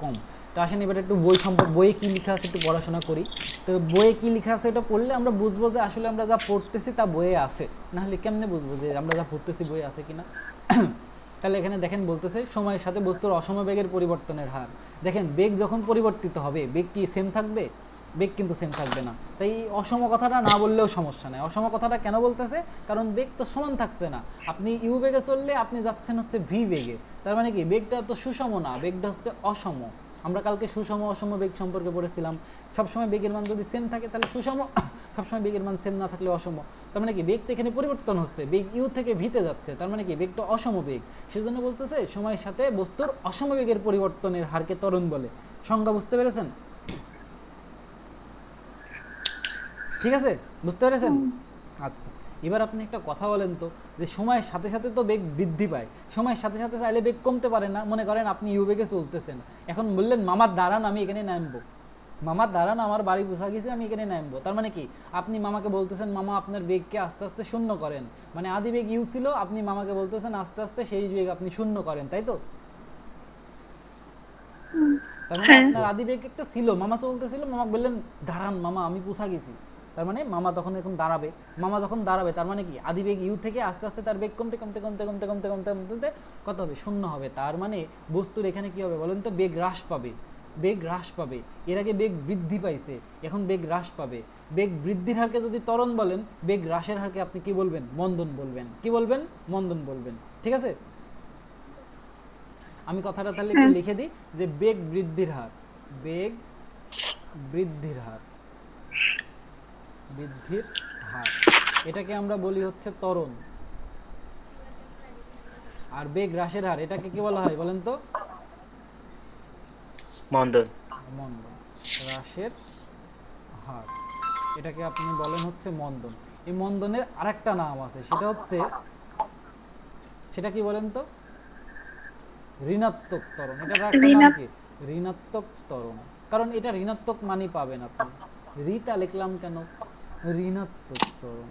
S1: কম। তো আসেন এবার একটু বই বইয়ে কী লেখা আছে একটু পড়াশোনা করি। তো বইয়ে কী লেখা আছে এটা পড়লে আমরা বুঝবো যে আসলে আমরা যা পড়তেছি তা বইয়ে আছে, নাহলে কেমনে বুঝবো যে আমরা যা পড়তেছি বইয়ে আছে কিনা। তাহলে এখানে দেখেন বলতেছে সময়ের সাথে বস্তুর অসমবেগের পরিবর্তনের হার। দেখেন বেগ যখন পরিবর্তিত হবে বেগ কি সেম থাকবে? বেগ কিন্তু সেম থাকবে না। তাই এই অসম কথাটা না বললেও সমস্যা নেই। অসম কথাটা কেন বলতেছে? কারণ বেগ তো সমান থাকছে না। আপনি ইউ বেগে চললে আপনি যাচ্ছেন হচ্ছে ভি বেগে, তার মানে কি বেগটা তো সুষম না, বেগটা হচ্ছে অসম। আমরা কালকে সুষম অসম বেগ সম্পর্কে পড়েছিলাম। সবসময় বেগের মান যদি সেম থাকে তাহলে সুষম, সবসময় বেগের মান সেম না থাকলে অসম। তার মানে কি বেগ তো এখানে পরিবর্তন হচ্ছে, বেগ ইউ থেকে ভিতে যাচ্ছে, তার মানে কি বেগটা অসম বেগ। সেজন্য বলতেছে সময়ের সাথে বস্তুর অসম বেগের পরিবর্তনের হারকে ত্বরণ বলে। সংজ্ঞা বুঝতে পেরেছেন? ঠিক আছে, বুঝতে পেরেছেন? আচ্ছা, এবার আপনি একটা কথা বলেন তো, যে সময়ের সাথে সাথে তো বেগ বৃদ্ধি পায়, সময়ের সাথে সাথে চাইলে বেগ কমতে পারে না? মনে করেন আপনি ইউ বেগে চলতেছেন, এখন বললেন মামার দাঁড়ান আমি এখানে নামবো, মামার দাঁড়ান আমার বাড়ি পোষা গেছে আমি এখানে নামবো। তার মানে কি আপনি মামাকে বলতেছেন মামা আপনার বেগকে আস্তে আস্তে শূন্য করেন, মানে আদি বেগ ইউ ছিল, আপনি মামাকে বলতেছেন আস্তে আস্তে সেই বেগ আপনি শূন্য করেন, তাই তো? তার মানে আপনার আদি বেগ একটা ছিল, মামা চলতেছিল, মামা বললেন দাঁড়ান মামা আমি পোষা গেছি, তার মানে মামা তখন এখন দাঁড়াবে। মামা যখন দাঁড়াবে তার মানে কি আদি বেগ ইউ থেকে আস্তে আস্তে তার বেগ কমতে কমতে কমতে কমতে কমতে কমতে কমতে কত হবে? শূন্য হবে। তার মানে বস্তুর এখানে কি হবে বলেন তো? বেগ হ্রাস পাবে, বেগ হ্রাস পাবে। এর আগে বেগ বৃদ্ধি পাইছে, এখন বেগ হ্রাস পাবে। বেগ বৃদ্ধির হারকে যদি ত্বরণ বলেন, বেগ হ্রাসের হারকে আপনি কি বলবেন? মন্দন বলবেন। কি বলবেন? মন্দন বলবেন। ঠিক আছে, আমি কথাটা তাহলে একটু লিখে দিই যে বেগ বৃদ্ধির হার, বেগ বৃদ্ধির হার, বৃদ্ধির হার এটাকে আমরা বলি হচ্ছে ত্বরণ। আর বেগ হ্রাসের হার এটাকে কি বলা হয় বলেন তো?
S3: মন্দন।
S1: মন্দন। হ্রাসের হার এটাকে আপনি বলেন হচ্ছে মন্দন। এই মন্দনের আরেকটা নাম আছে, সেটা হচ্ছে, সেটা কি বলেন তো? ঋণাত্মক ত্বরণ। এটার একটা নাম কি? ঋণাত্মক ত্বরণ। কারণ এটা ঋণাত্মক মানই পাবেন আপনি। ঋতা লিখলাম কেন? ঋণাত্মক ত্বরণ।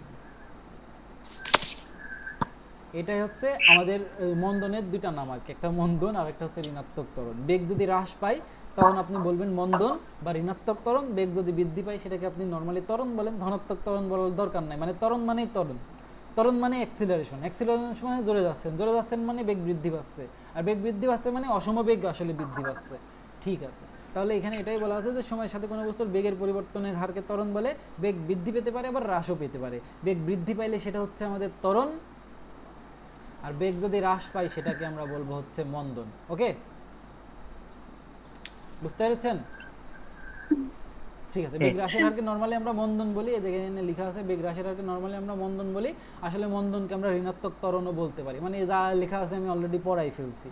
S1: এটাই হচ্ছে আমাদের মন্দনের দুইটা নাম আর কি, একটা মন্দন আর একটা হচ্ছে ঋণাত্মক ত্বরণ। বেগ যদি হ্রাস পায় তখন আপনি বলবেন মন্দন বা ঋণাত্মক ত্বরণ, বেগ যদি বৃদ্ধি পায় সেটাকে আপনি নর্মালি ত্বরণ বলেন। ধনাত্মক ত্বরণ বলার দরকার নাই, মানে ত্বরণ মানেই ত্বরণ। ত্বরণ মানে অ্যাক্সিলারেশন, অ্যাক্সিলারেশন মানে জোরে যাচ্ছেন, জোরে যাচ্ছেন মানে বেগ বৃদ্ধি পাচ্ছে, আর বেগ বৃদ্ধি পাচ্ছে মানে অসম বেগ আসলে বৃদ্ধি পাচ্ছে। ঠিক আছে, তাহলে এখানে এটাই বলা আছে যে সময়ের সাথে কোনো বস্তুর বেগের পরিবর্তনের হারকে ত্বরণ বলে। বেগ বৃদ্ধি পেতে পারে আবার হ্রাসও পেতে পারে। বেগ বৃদ্ধি পাইলে সেটা হচ্ছে আমাদের ত্বরণ, আর বেগ যদি হ্রাস পায় সেটাকে আমরা বলবো হচ্ছে মন্দন। ওকে, বুঝতে পেরেছেন? ঠিক আছে, বেগ হ্রাসের হারকে নরমালি আমরা মন্দন বলি। এখানে লেখা আছে বেগ হ্রাসের হারকে নরমালি আমরা মন্দন বলি। আসলে মন্দনকে আমরা ঋণাত্মক ত্বরণও বলতে পারি, মানে যা লেখা আছে আমি অলরেডি পড়াই ফেলছি।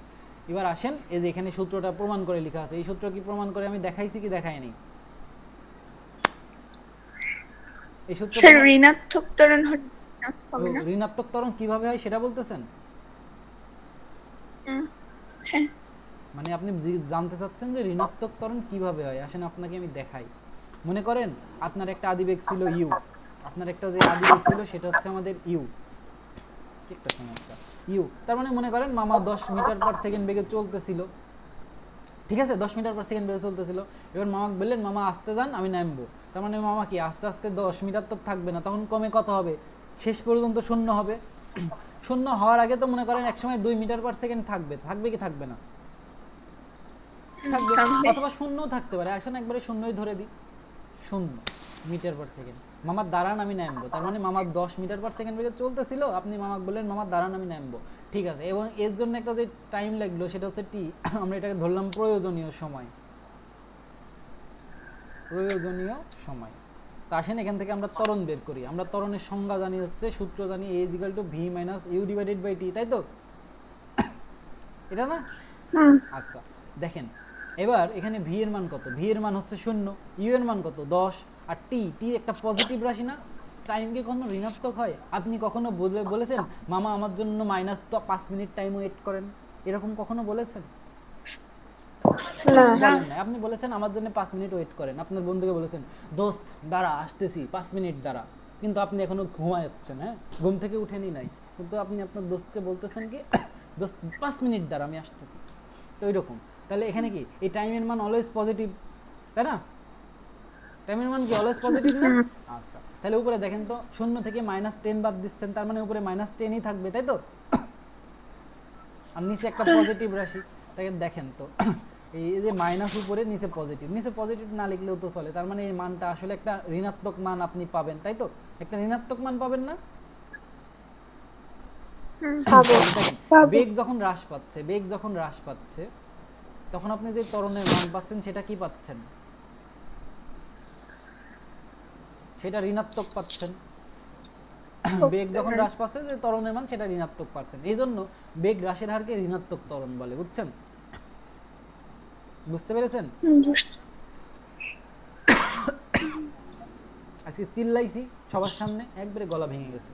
S1: এবার আসেন এই যে এখানে সূত্রটা প্রমাণ করে লেখা আছে, এই সূত্র কি প্রমাণ করে আমি দেখাইছি কি দেখাইনি? এই সূত্র
S2: ঋণাত্মক ত্বরণ হবে না?
S1: ঋণাত্মক ত্বরণ কিভাবে হয় সেটা বলতেছেন?
S2: হ্যাঁ,
S1: মানে আপনি জানতে চাচ্ছেন যে ঋণাত্মক ত্বরণ কিভাবে হয়? আসেন আপনাকে আমি দেখাই। মনে করেন আপনার একটা আদিবেগ ছিল ইউ, আপনার একটা যে আদিবেগ ছিল সেটা হচ্ছে আমাদের ইউ, একটা সমস্যা ইউ। তার মানে মনে করেন মামা 10 মিটার পার সেকেন্ড বেগে চলতেছিল, ঠিক আছে 10 মিটার পার সেকেন্ড বেগে চলতেছিল। এবার মামা বললেন মামা আসতে যান, আমি নামবো। তার মানে মামা কি আস্তে আস্তে 10 মিটার তো থাকবে না, তখন কমে কত হবে, শেষ পর্যন্ত শূন্য হবে। শূন্য হওয়ার আগে তো মনে করেন একসময় 2 মিটার পার সেকেন্ড থাকবে, থাকবে কি থাকবে না? থাকবে,
S2: থাকবে।
S1: অথবা শূন্যও থাকতে পারে। এখন একবারে শূন্যই ধরে দিই, 0 মিটার পার সেকেন্ড। মামার দাঁড়ান আমি নামবো, তার মানে মামা 10 মিটার পার সেকেন্ড বেগে চলতেছিল, আপনি মামাকে বললেন মামার দাঁড়ান আমি নামবো, ঠিক আছে। এবং এর জন্য একটা যে টাইম লাগলো সেটা হচ্ছে টি, আমরা এটাকে ধরলাম প্রয়োজনীয় সময়, প্রয়োজনীয় সময়। তা আসেন এখান থেকে আমরা ত্বরণ বের করি। আমরা ত্বরণের সংজ্ঞা জানি হচ্ছে, সূত্র জানি a = v - u / t, তাই তো? এটা না? আচ্ছা দেখেন এবার এখানে v এর মান কত, v এর মান হচ্ছে 0, u এর মান কত 10, আর t একটা পজিটিভ রাশি না? টাইম কি কখনো ঋণাত্মক হয়? আপনি কখনো বলেছেন মামা আমার জন্য -5 মিনিট টাইম ওয়েট করেন, এরকম কখনো বলেছেন?
S2: না।
S1: বলেন না। আপনি বলেছেন আমার জন্য 5 মিনিট ওয়েট করেন। আপনার বন্ধুকে বলেছেন দোস্ত দাঁড়া আসতেছি 5 মিনিট দাঁড়া, কিন্তু আপনি এখনো ঘুমাচ্ছেন, হ্যাঁ ঘুম থেকে উঠেনি নাই, কিন্তু আপনি আপনার দোস্তকে বলতেছেন কি দোস্ত 5 মিনিট দাঁড়া আমি আসতেছি। তো ওইরকম। তাহলে এখানে কি এই টাইমের মান অলওয়েজ পজিটিভ, তাই না? টাইমের মান কি অলওয়েজ পজিটিভ না? আচ্ছা তাহলে উপরে দেখেন তো 0 থেকে -10 বাদ দিচ্ছেন, তার মানে উপরে -10ই থাকবে, তাই তো? আর নিচে একটা পজিটিভ রাশি, তাই দেখেন তো এই যে মাইনাস উপরে, নিচে পজিটিভ, নিচে পজিটিভ না লিখলেও তো চলে, তার মানে এই মানটা আসলে একটা ঋণাত্মক মান আপনি পাবেন, তাই তো? একটা ঋণাত্মক মান পাবেন না? দেখেন বেগ যখন হ্রাস পাচ্ছে, বেগ যখন হ্রাস পাচ্ছে তখন আপনি যে ত্বরণের মান পাচ্ছেন সেটা কি পাচ্ছেন? সেটা ঋণাত্মক পাচ্ছেন। বেগ যখন হ্রাস পাচ্ছে যে ত্বরণের মান সেটা ঋণাত্মক পাচ্ছেন, এই জন্য বেগ হ্রাসের হারকে ঋণাত্মক ত্বরণ বলে, বুঝছেন? বুঝতে পেরেছেন? আজকে চিল্লাইছি সবার সামনে, একবারে গলা ভেঙে গেছে,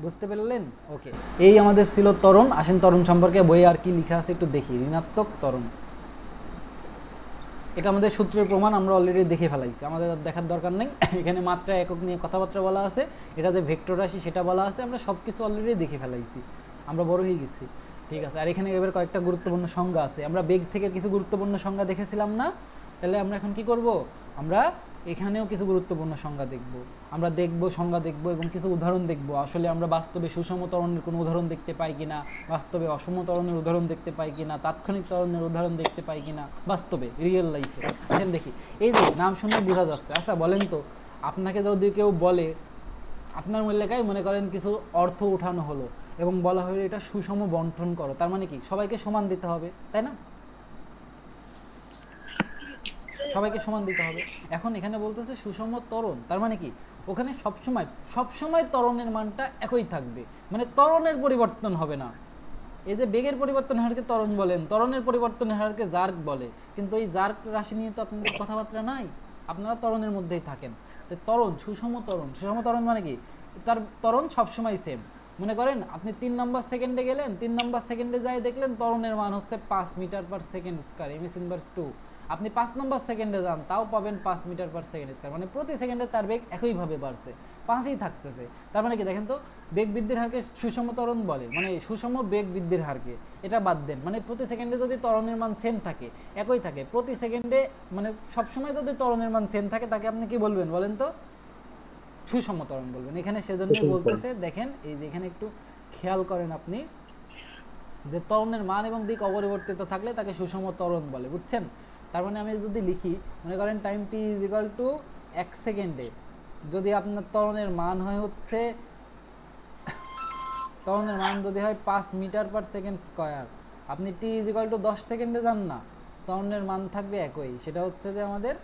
S1: বুঝতে পারলেন? ওকে, এই আমাদের ছিল ত্বরণ। আসেন ত্বরণ সম্পর্কে বইয়ে আর কি লেখা আছে একটু দেখি। ঋণাত্মক ত্বরণ, এটা আমাদের সূত্রের প্রমাণ আমরা অলরেডি দেখে ফেলাইছি, আমাদের দেখার দরকার নেই। এখানে মাত্রা একক নিয়ে কথাবার্তা বলা আছে, এটা যে ভেক্টর রাশি সেটা বলা আছে, আমরা সব কিছু অলরেডি দেখে ফেলাইছি, আমরা বড় হয়ে গেছি, ঠিক আছে। আর এখানে এবার কয়েকটা গুরুত্বপূর্ণ সংজ্ঞা আছে, আমরা বেগ থেকে কিছু গুরুত্বপূর্ণ সংজ্ঞা দেখেছিলাম না? তাহলে আমরা এখন কি করব, আমরা এখানেও কিছু গুরুত্বপূর্ণ সংজ্ঞা দেখব, আমরা দেখব সংজ্ঞা দেখব এবং কিছু উদাহরণ দেখব। আসলে আমরা বাস্তবে সুষম ত্বরণের কোনো উদাহরণ দেখতে পাই কিনা, বাস্তবে অসম ত্বরণের উদাহরণ দেখতে পাই কিনা, তাৎক্ষণিক ত্বরণের উদাহরণ দেখতে পাই কিনা বাস্তবে রিয়েল লাইফে। আসেন দেখি, এই যে নাম শুনে বোঝা যাচ্ছে। আচ্ছা বলেন তো, আপনাকে যদি কেউ বলে, আপনার লেখায় মনে করেন কিছু অর্থ উঠানো হলো এবং বলা হলো এটা সুষম বন্টন করো, তার মানে কি সবাইকে সমান দিতে হবে, তাই না? সবাইকে সমান দিতে হবে। এখন এখানে বলতেছে সুষম ত্বরণ, তার মানে কি ওখানে সবসময় ত্বরণের মানটা একই থাকবে, মানে ত্বরণের পরিবর্তন হবে না। এই যে বেগের পরিবর্তনের হারকে ত্বরণ বলেন, ত্বরণের পরিবর্তনের হারকে জার্ক বলে, কিন্তু এই জার্ক রাশি নিয়ে তো আপনাদের কথাবার্তা নাই, আপনারা ত্বরণের মধ্যেই থাকেন। তো ত্বরণ সুষম ত্বরণ মানে কি তার ত্বরণ সবসময় সেম। মনে করেন আপনি 3 নম্বর সেকেন্ডে গেলেন, 3 নম্বর সেকেন্ডে যাই দেখলেন ত্বরণের মান হচ্ছে 5 metre per second square, m/2। আপনি 5 নম্বর সেকেন্ডে যান তাও পাবেন 5 মিটার পার সেকেন্ড স্কয়ার, মানে প্রতি সেকেন্ডে তার বেগ একইভাবে বাড়ছে, 5ই থাকতেছে। তার মানে কি দেখেন তো, বেগ বৃদ্ধির হারকে সুষম ত্বরণ বলে, মানে সুষম বেগ বৃদ্ধির হারকে। এটা বাদ দেন, মানে প্রতি সেকেন্ডে যদি ত্বরণের মান সেম থাকে, একই থাকে প্রতি সেকেন্ডে, মানে সবসময় যদি ত্বরণের মান সেম থাকে তাকে আপনি কি বলবেন বলেন তো? সুষম ত্বরণ বলবেন। এখানে সেজন্য বলতেছে, দেখেন এই যে এখানে একটু খেয়াল করেন আপনি, যে ত্বরণের মান এবং দিক অপরিবর্তিত থাকলে তাকে সুষম ত্বরণ বলে, বুঝছেন? তার মানে আমি যদি লিখি, মনে করেন টাইম t = 1 সেকেন্ডে, যদি আপনার ত্বরণের মান হয় হচ্ছে, ত্বরণের মান যদি হয় 5 মিটার পার সেকেন্ড স্কয়ার, আপনি t = 10 সেকেন্ডে যান না, ত্বরণের মান থাকবে একই, সেটা হচ্ছে যে আমাদের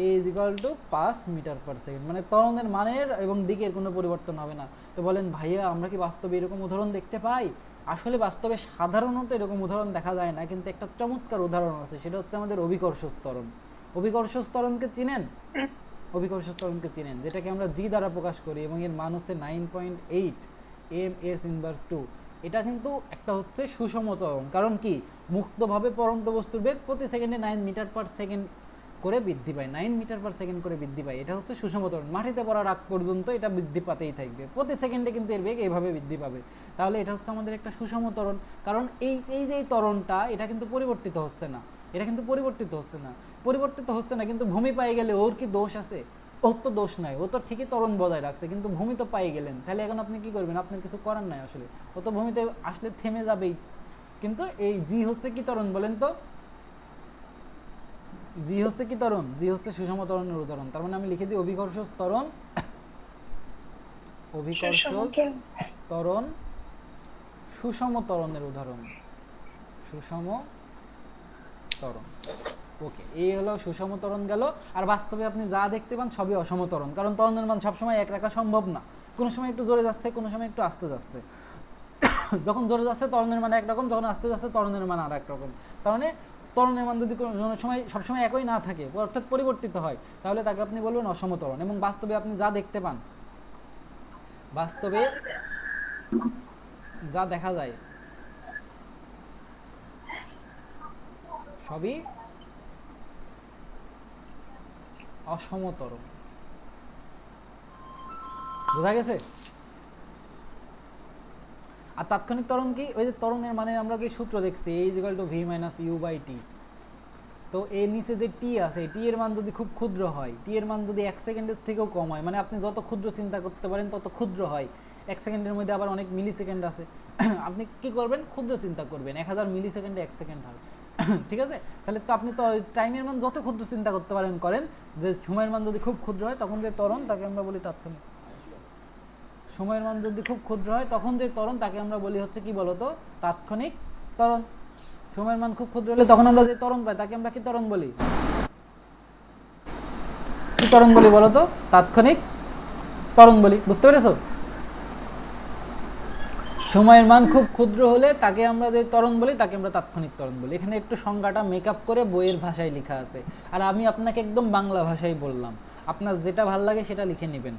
S1: a = 5 মিটার পার সেকেন্ড, মানে ত্বরণের মানের এবং দিকের কোনো পরিবর্তন হবে না। তো বলেন ভাইয়া আমরা কি বাস্তবে এরকম উদাহরণ দেখতে পাই? আসলে বাস্তবে সাধারণত এরকম উদাহরণ দেখা যায় না, কিন্তু একটা চমৎকার উদাহরণ আছে, সেটা হচ্ছে আমাদের অভিকর্ষ ত্বরণ। অভিকর্ষ ত্বরণকে চিনেন? অভিকর্ষ ত্বরণকে চিনেন, যেটাকে আমরা জি দ্বারা প্রকাশ করি এবং এর মান হচ্ছে 9.8 ms/2। এটা কিন্তু একটা হচ্ছে সুষম ত্বরণ, কারণ কি মুক্তভাবে পড়ন্ত বস্তুর বেগ প্রতি সেকেন্ডে 9 মিটার পার সেকেন্ড করে বৃদ্ধি পায়, 9 মিটার পার সেকেন্ড করে বৃদ্ধি পায়। এটা হচ্ছে সুষম ত্বরণ, মাটিতে পড়ার আগ পর্যন্ত এটা বৃদ্ধি পাতেই থাকবে, প্রতি সেকেন্ডে কিন্তু এর বেগ এইভাবে বৃদ্ধি পাবে। তাহলে এটা হচ্ছে আমাদের একটা সুষম ত্বরণ। কারণ এই যে ত্বরণটা এটা কিন্তু পরিবর্তিত হচ্ছে না, এটা কিন্তু পরিবর্তিত হচ্ছে না, কিন্তু ভূমি পাই গেলে ওর কি দোষ আছে? ওর তো দোষ নাই, ও তো ঠিকই ত্বরণ বজায় রাখছে, কিন্তু ভূমি তো পাই গেলেন, তাহলে এখন আপনি কি করবেন? আপনার কিছু করার নাই আসলে, ও তো ভূমিতে আসলে থেমে যাবেই। কিন্তু এই জি হচ্ছে কি ত্বরণ বলেন তো? জি হচ্ছে কি ত্বরণ? জি হচ্ছে সুষম ত্বরণের উদাহরণ। তার মানে আমি লিখে দিই অভিকর্ষ ত্বরণ, অভিকর্ষ ত্বরণ সুষম ত্বরণের উদাহরণ, সুষম ত্বরণ। ওকে, এই হলো সুষম ত্বরণ গেল। আর বাস্তবে আপনি যা দেখতে পান সবই অসম ত্বরণ, কারণ ত্বরণের মান সবসময় এক রাখা সম্ভব না, কোনো সময় একটু জোরে যাচ্ছে, কোনো সময় একটু আস্তে যাচ্ছে। যখন জোরে যাচ্ছে ত্বরণের মান একরকম, যখন আস্তে যাচ্ছে ত্বরণের মান আর একরকম। তার মানে ত্বরণের মান যদি কোনো সময় সবসময় একই না থাকে, অর্থাৎ পরিবর্তিত হয়, তাহলে তাকে আপনি বলবেন অসম ত্বরণ। এবং বাস্তবে আপনি যা দেখতে পান, বাস্তবে যা দেখা যায় সবই অসম ত্বরণ। বোঝা গেছে? আর তাৎক্ষণিক ত্বরণ কি? ওই যে ত্বরণের মানে আমরা যে সূত্র দেখছি A=v - u/t, তো এর নিচে যে টি আছে, টি এর মান যদি খুব ক্ষুদ্র হয়, টি এর মান যদি 1 সেকেন্ডের থেকেও কম হয়, মানে আপনি যত ক্ষুদ্র চিন্তা করতে পারেন তত ক্ষুদ্র হয়। 1 সেকেন্ডের মধ্যে আবার অনেক মিলি সেকেন্ড আছে, আপনি কি করবেন? ক্ষুদ্র চিন্তা করবেন, 1000 মিলি সেকেন্ডে 1 সেকেন্ড হয়। ঠিক আছে? তাহলে তো আপনি তো টাইমের মান যত ক্ষুদ্র চিন্তা করতে পারেন করেন, যে সময়ের মান যদি খুব ক্ষুদ্র হয় তখন যে ত্বরণ তাকে আমরা বলি তাৎক্ষণিক। সময়ের মান যদি খুব ক্ষুদ্র হয় তখন যে ত্বরণ তাকে আমরা বলি হচ্ছে কি বলতো? তাৎক্ষণিক ত্বরণ। সময়ের মান খুব ক্ষুদ্র হলে তখন আমরা যে ত্বরণ পাই তাকে আমরা কি ত্বরণ বলি? কি ত্বরণ বলি বলতো? তাৎক্ষণিক ত্বরণ বলি। বুঝতে পেরেছো? সময়ের মান খুব ক্ষুদ্র হলে তাকে আমরা যে ত্বরণ বলি তাকে আমরা তাৎক্ষণিক ত্বরণ বলি। এখানে একটু সংজ্ঞাটা মেকআপ করে বইয়ের ভাষায় লেখা আছে, আর আমি আপনাকে একদম বাংলা ভাষায় বললাম, আপনার যেটা ভাল লাগে সেটা লিখে নেবেন।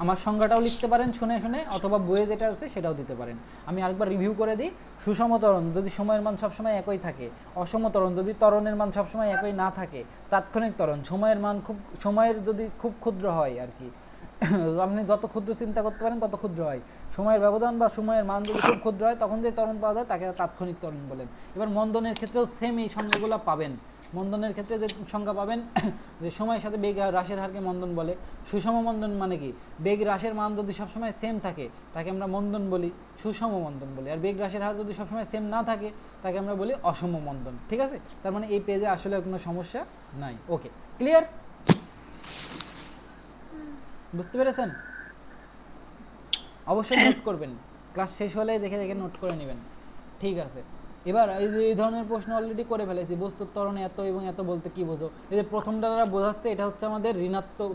S1: আমার সংজ্ঞাটাও লিখতে পারেন শুনে শুনে, অথবা বইয়ে যেটা আছে সেটাও দিতে পারেন। আমি আরেকবার রিভিউ করে দিই। সুষম ত্বরণ যদি সময়ের মান সবসময় একই থাকে, অসম ত্বরণ যদি ত্বরণের মান সবসময় একই না থাকে, তাৎক্ষণিক ত্বরণ সময়ের যদি খুব ক্ষুদ্র হয় আর কি, আপনি যত ক্ষুদ্র চিন্তা করতে পারেন তত ক্ষুদ্র হয়, সময়ের ব্যবধান বা সময়ের মান যদি খুব ক্ষুদ্র হয় তখন যে ত্বরণ পাওয়া যায় তাকে তাৎক্ষণিক ত্বরণ বলেন। এবার মন্দনের ক্ষেত্রেও সেম এই সংজ্ঞাগুলো পাবেন। মন্দনের ক্ষেত্রে যে সংজ্ঞা পাবেন, যে সময়ের সাথে বেগ হ্রাসের হারকে মন্দন বলে। সুষম মন্দন মানে কি? বেগ হ্রাসের মান যদি সবসময় সেম থাকে তাকে আমরা মন্দন বলি, সুষম মন্দন বলি। আর বেগ হ্রাসের হার যদি সবসময় সেম না থাকে তাকে আমরা বলি অসম মন্দন। ঠিক আছে? তার মানে এই পেজে আসলে কোনো সমস্যা নাই। ওকে, ক্লিয়ার? বুঝতে পেরেছেন? অবশ্যই নোট করবেন, ক্লাস শেষ হলে দেখে দেখে নোট করে নেবেন। ঠিক আছে, এবার এই ধরনের প্রশ্ন অলরেডি করে ফেলেছি। বস্তুর ত্বরণ এত এবং এত বলতে কি বোঝো? এই যে প্রথমটা দ্বারা বোঝাচ্ছে এটা হচ্ছে আমাদের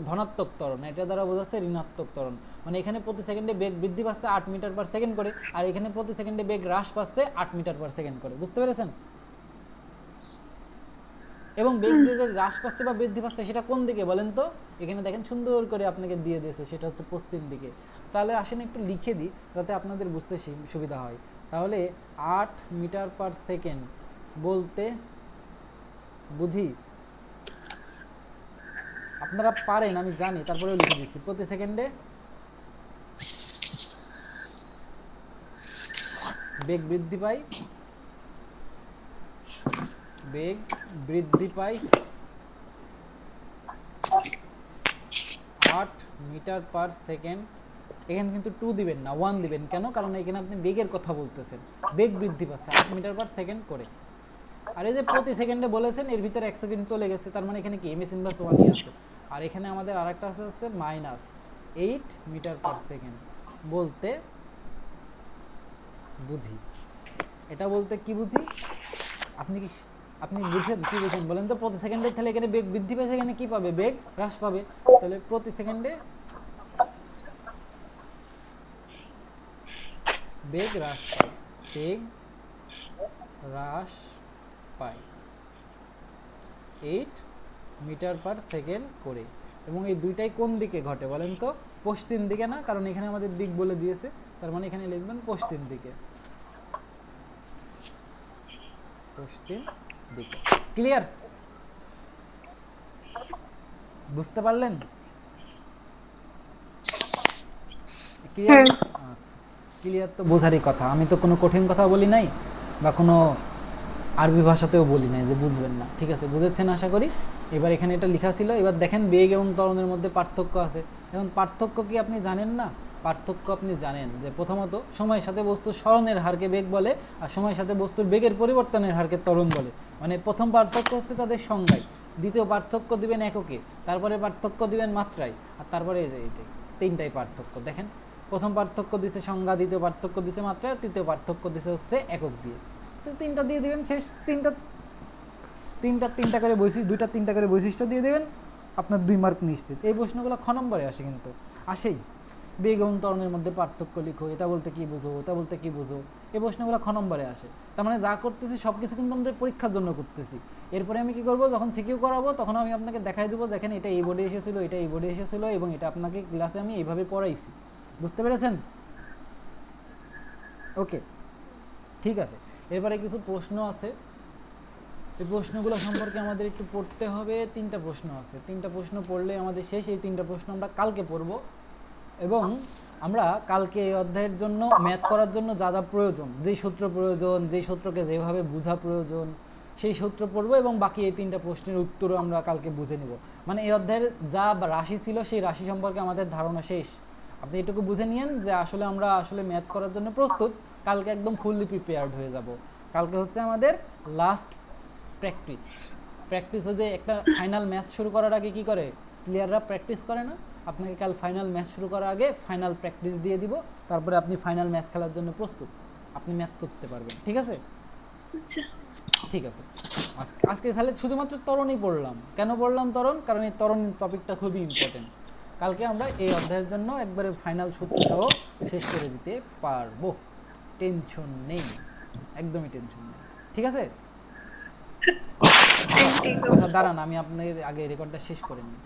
S1: ধনাত্মক ত্বরণ, এটা দ্বারা বোঝাচ্ছে ঋণাত্মক ত্বরণ। মানে এখানে প্রতি সেকেন্ডে বেগ বৃদ্ধি পাচ্ছে 8 মিটার পার সেকেন্ড করে, আর এখানে প্রতি সেকেন্ডে বেগ হ্রাস পাচ্ছে 8 মিটার পার সেকেন্ড করে। বুঝতে পেরেছেন? এবং বেগ যে হ্রাস পাচ্ছে বা বৃদ্ধি পাচ্ছে সেটা কোন দিকে বলেন তো? এখানে দেখেন সুন্দর করে আপনাকে দিয়ে দিয়েছে, সেটা হচ্ছে পশ্চিম দিকে। তাহলে আসেন একটু লিখে দিই যাতে আপনাদের বুঝতে সুবিধা হয়। তাহলে 8 মিটার পার সেকেন্ড বলতে বুঝি, আপনারা পারেন আমি জানি, তারপরেও লিখে দিচ্ছি, প্রতি সেকেন্ডে বেগ বৃদ্ধি পায়, বেগ বৃদ্ধি পায় 8 মিটার পার সেকেন্ড। এখানে কিন্তু 2 দিবেন না, 1 দিবেন। কেন? কারণ এখানে আপনি বেগের কথা বলতেছেন, বেগ বৃদ্ধি পাচ্ছে 8 মিটার পার সেকেন্ড করে। আর এই যে প্রতি সেকেন্ডে বলেছেন, এর ভিতরে 1 সেকেন্ড চলে গেছে, তার মানে এখানে কি এম এস ইনভার্স 1ই আছে। আর এখানে আমাদের আরেকটা আছে হচ্ছে -8 মিটার পার সেকেন্ড বলতে বুঝি। এটা বলতে কি বুঝি? আপনি বুঝেন কি বুঝেন বলেন তো? প্রতি সেকেন্ডে তাহলে এখানে বেগ বৃদ্ধি পাইছে, এখানে কি পাবে? বেগ হ্রাস পাবে। তাহলে প্রতি সেকেন্ডে বেগ হ্রাস পায়, বেগ হ্রাস পায় 8 মিটার পার সেকেন্ড করে। এবং এই দুইটাই কোন দিকে ঘটে বলেন তো? পশ্চিম দিকে না? কারণ এখানে আমাদের দিক বলে দিয়েছে, তার মানে এখানে লিখবেন পশ্চিম দিকে, পশ্চিম দিকে। ক্লিয়ার? বুঝতে পারলেন? ক্লিয়ার? আচ্ছা, ক্লিয়ার তো বোঝারই কথা। আমি তো কোনো কঠিন কথা বলি নাই বা কোনো আরবি ভাষাতেও বলি নাই যে বুঝবেন না। ঠিক আছে, বুঝেছেন আশা করি। এবার এখানে এটা লেখা ছিল। এবার দেখেন বেগ এবং ত্বরণের মধ্যে পার্থক্য আছে। এখন পার্থক্য কি আপনি জানেন না? পার্থক্য আপনি জানেন যে প্রথমত সময়ের সাথে বস্তুর সরণের হারকে বেগ বলে, আর সময়ের সাথে বস্তুর বেগের পরিবর্তনের হারকে ত্বরণ বলে। মানে প্রথম পার্থক্য হচ্ছে তাদের সংজ্ঞায়, দ্বিতীয় পার্থক্য দিবেন এককে, তারপরে পার্থক্য দিবেন মাত্রায়, আর তারপরে এই যে এইটাই, তিনটাই পার্থক্য। দেখেন প্রথম পার্থক্য দিছে সংজ্ঞা, দ্বিতীয় পার্থক্য দিছে মাত্রায়, তৃতীয় পার্থক্য দিছে হচ্ছে একক দিয়ে। তো তিনটা দিয়ে দিবেন, শেষ। তিনটা করে বৈশিষ্ট্য, তিনটা করে বৈশিষ্ট্য দিয়ে দেবেন, আপনার 2 মার্ক নিশ্চিত। এই প্রশ্নগুলো খ নম্বরে আসে, কিন্তু আসেই। বেগ এবং ত্বরণের মধ্যে পার্থক্য লিখো, এটা বলতে কি বুঝো, ওটা বলতে কি বুঝো, এই প্রশ্নগুলো খ নম্বরে আসে। তার মানে যা করতেছি সব কিছু কিন্তু আমাদের পরীক্ষার জন্য করতেছি। এরপরে আমি কি করব, যখন সিকিউ করাবো তখন আমি আপনাকে দেখাই দেবো, দেখেন এটা এই বোর্ডে এসেছিলো, এটা এই বোর্ডে এসেছিলো, এবং এটা আপনাকে ক্লাসে আমি এইভাবে পড়াইছি। বুঝতে পেরেছেন? ওকে, ঠিক আছে। এরপরে কিছু প্রশ্ন আছে, এই প্রশ্নগুলো সম্পর্কে আমাদের একটু পড়তে হবে। 3টা প্রশ্ন আছে, 3টা প্রশ্ন পড়লে আমাদের শেষ। এই 3টা প্রশ্ন আমরা কালকে পড়ব, এবং আমরা কালকে এই অধ্যায়ের জন্য ম্যাথ করার জন্য যা যা প্রয়োজন, যেই সূত্র প্রয়োজন, যেই সূত্রকে যেভাবে বোঝা প্রয়োজন, সেই সূত্র পড়বো, এবং বাকি এই 3টা প্রশ্নের উত্তরও আমরা কালকে বুঝে নেব। মানে এই অধ্যায়ের যা রাশি ছিল সেই রাশি সম্পর্কে আমাদের ধারণা শেষ। আপনি এটুকু বুঝে নিয়েন যে আসলে আমরা আসলে ম্যাথ করার জন্য প্রস্তুত। কালকে একদম ফুললি প্রিপেয়ার্ড হয়ে যাব। কালকে হচ্ছে আমাদের লাস্ট প্র্যাকটিস হচ্ছে। একটা ফাইনাল ম্যাচ শুরু করার আগে কি করে প্লেয়াররা প্র্যাকটিস করে না? আপনাকে কাল ফাইনাল ম্যাচ শুরু করার আগে ফাইনাল প্র্যাকটিস দিয়ে দিব, তারপরে আপনি ফাইনাল ম্যাচ খেলার জন্য প্রস্তুত, আপনি ম্যাথ করতে পারবেন। ঠিক আছে? ঠিক আছে। আজকে তাহলে শুধুমাত্র ত্বরণই পড়লাম। কেন পড়লাম ত্বরণ? কারণ এই ত্বরণ টপিকটা খুবই ইম্পর্টেন্ট। কালকে আমরা এই অধ্যায়ের জন্য একবারে ফাইনাল সূত্র সহ শেষ করে দিতে পারবো। টেনশন নেই, একদমই টেনশন নেই। ঠিক আছে? দাঁড়ান, আমি আপনাদের আগে রেকর্ডটা শেষ করে নিই।